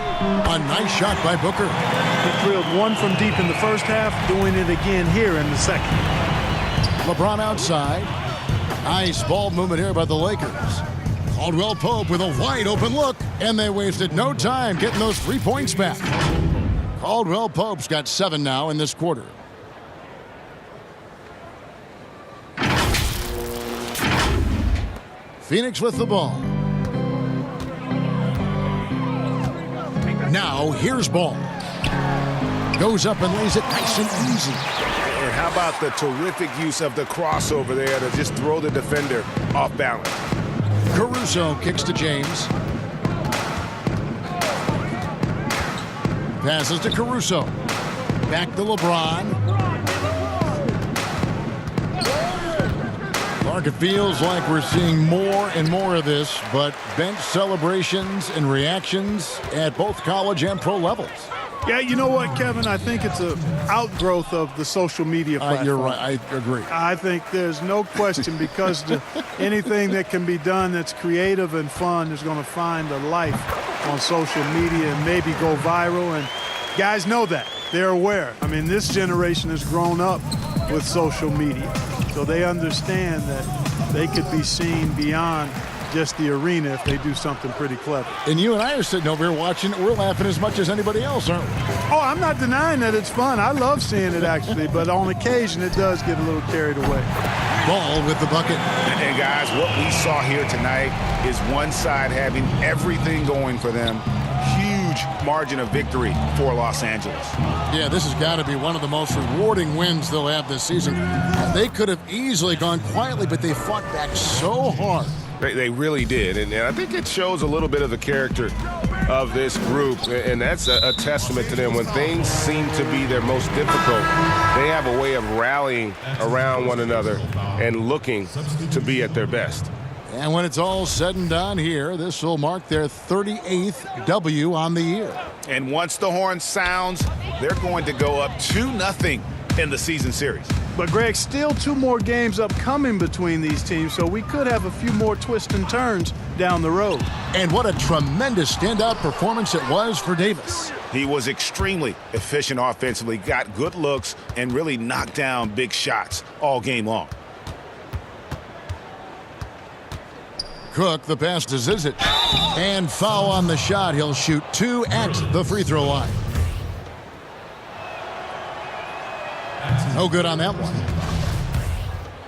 Speaker 4: A nice shot by Booker.
Speaker 6: He drilled one from deep in the first half, doing it again here in the second.
Speaker 4: LeBron outside. Nice ball movement here by the Lakers. Caldwell Pope with a wide open look, and they wasted no time getting those 3 points back. Caldwell Pope's got 7 now in this quarter. Phoenix with the ball. Now here's ball. Goes up and lays it nice and easy.
Speaker 5: And how about the terrific use of the crossover there to just throw the defender off balance.
Speaker 4: Caruso kicks to James. Passes to Caruso. Back to LeBron. Clark, it feels like we're seeing more and more of this, but bench celebrations and reactions at both college and pro levels.
Speaker 6: Yeah, you know what, Kevin? I think it's an outgrowth of the social media platform.
Speaker 4: You're right. I agree.
Speaker 6: I think there's no question because anything that can be done that's creative and fun is going to find a life on social media and maybe go viral. And guys know that. They're aware. I mean, this generation has grown up with social media, so they understand that they could be seen beyond just the arena if they do something pretty clever.
Speaker 4: And you and I are sitting over here watching it. We're laughing as much as anybody else, aren't we?
Speaker 6: Oh, I'm not denying that it's fun. I love seeing it, actually, but on occasion it does get a little carried away.
Speaker 4: Ball with the bucket.
Speaker 5: And guys, what we saw here tonight is one side having everything going for them. Huge margin of victory for Los Angeles.
Speaker 4: Yeah, this has got to be one of the most rewarding wins they'll have this season. They could have easily gone quietly, but they fought back so hard.
Speaker 5: They really did, and I think it shows a little bit of the character of this group, and that's a testament to them. When things seem to be their most difficult, they have a way of rallying around one another and looking to be at their best.
Speaker 4: And when it's all said and done here, this will mark their 38th W on the year.
Speaker 5: And once the horn sounds, they're going to go up 2-0 in the season series.
Speaker 6: But, Greg, still 2 more games upcoming between these teams, so we could have a few more twists and turns down the road.
Speaker 4: And what a tremendous standout performance it was for Davis.
Speaker 5: He was extremely efficient offensively, got good looks, and really knocked down big shots all game long.
Speaker 4: Cook, the pass to Zizit. And foul on the shot. He'll shoot 2 at the free throw line. No good on that one.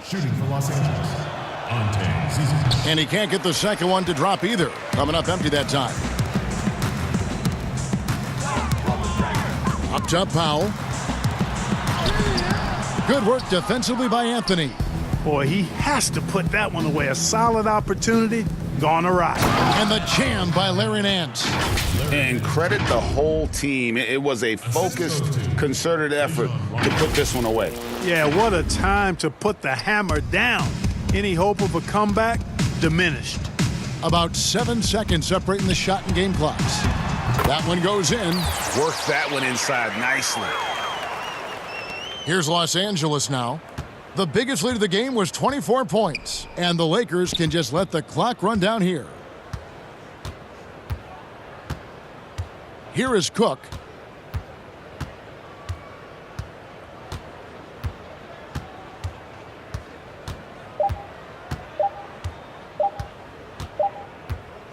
Speaker 15: Shooting for Los Angeles.
Speaker 4: And he can't get the second one to drop either. Coming up empty that time. Up top, Powell. Good work defensively by Anthony.
Speaker 6: Boy, he has to put that one away. A solid opportunity gone awry.
Speaker 4: And the jam by Larry Nance.
Speaker 5: And credit the whole team. It was a focused, concerted effort to put this one away.
Speaker 6: Yeah, what a time to put the hammer down. Any hope of a comeback diminished.
Speaker 4: About 7 seconds separating the shot and game clocks. That one goes in.
Speaker 5: Worked that one inside nicely.
Speaker 4: Here's Los Angeles now. The biggest lead of the game was 24 points, and the Lakers can just let the clock run down here. Here is Cook.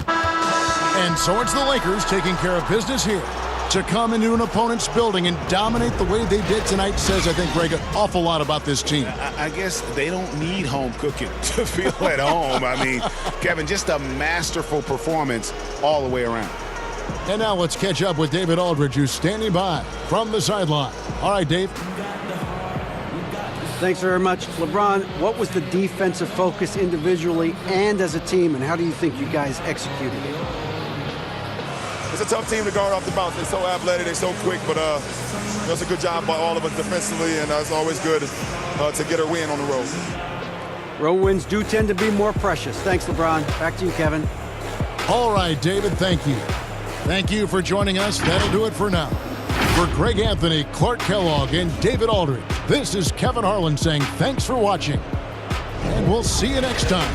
Speaker 4: And so it's the Lakers taking care of business here. To come into an opponent's building and dominate the way they did tonight says, I think, Greg, an awful lot about this team.
Speaker 5: I guess they don't need home cooking to feel at home. I mean, Kevin, just a masterful performance all the way around.
Speaker 4: And now let's catch up with David Aldridge, who's standing by from the sideline. All right, Dave.
Speaker 7: Thanks very much. LeBron, what was the defensive focus individually and as a team, and how do you think you guys executed it?
Speaker 16: It's a tough team to guard off the bounce. They're so athletic, they're so quick, but it's a good job by all of us defensively, and it's always good to get a win on the road.
Speaker 7: Road wins do tend to be more precious. Thanks, LeBron. Back to you, Kevin.
Speaker 4: All right, David, thank you. Thank you for joining us. That'll do it for now. For Greg Anthony, Clark Kellogg, and David Aldridge, this is Kevin Harlan saying thanks for watching, and we'll see you next time.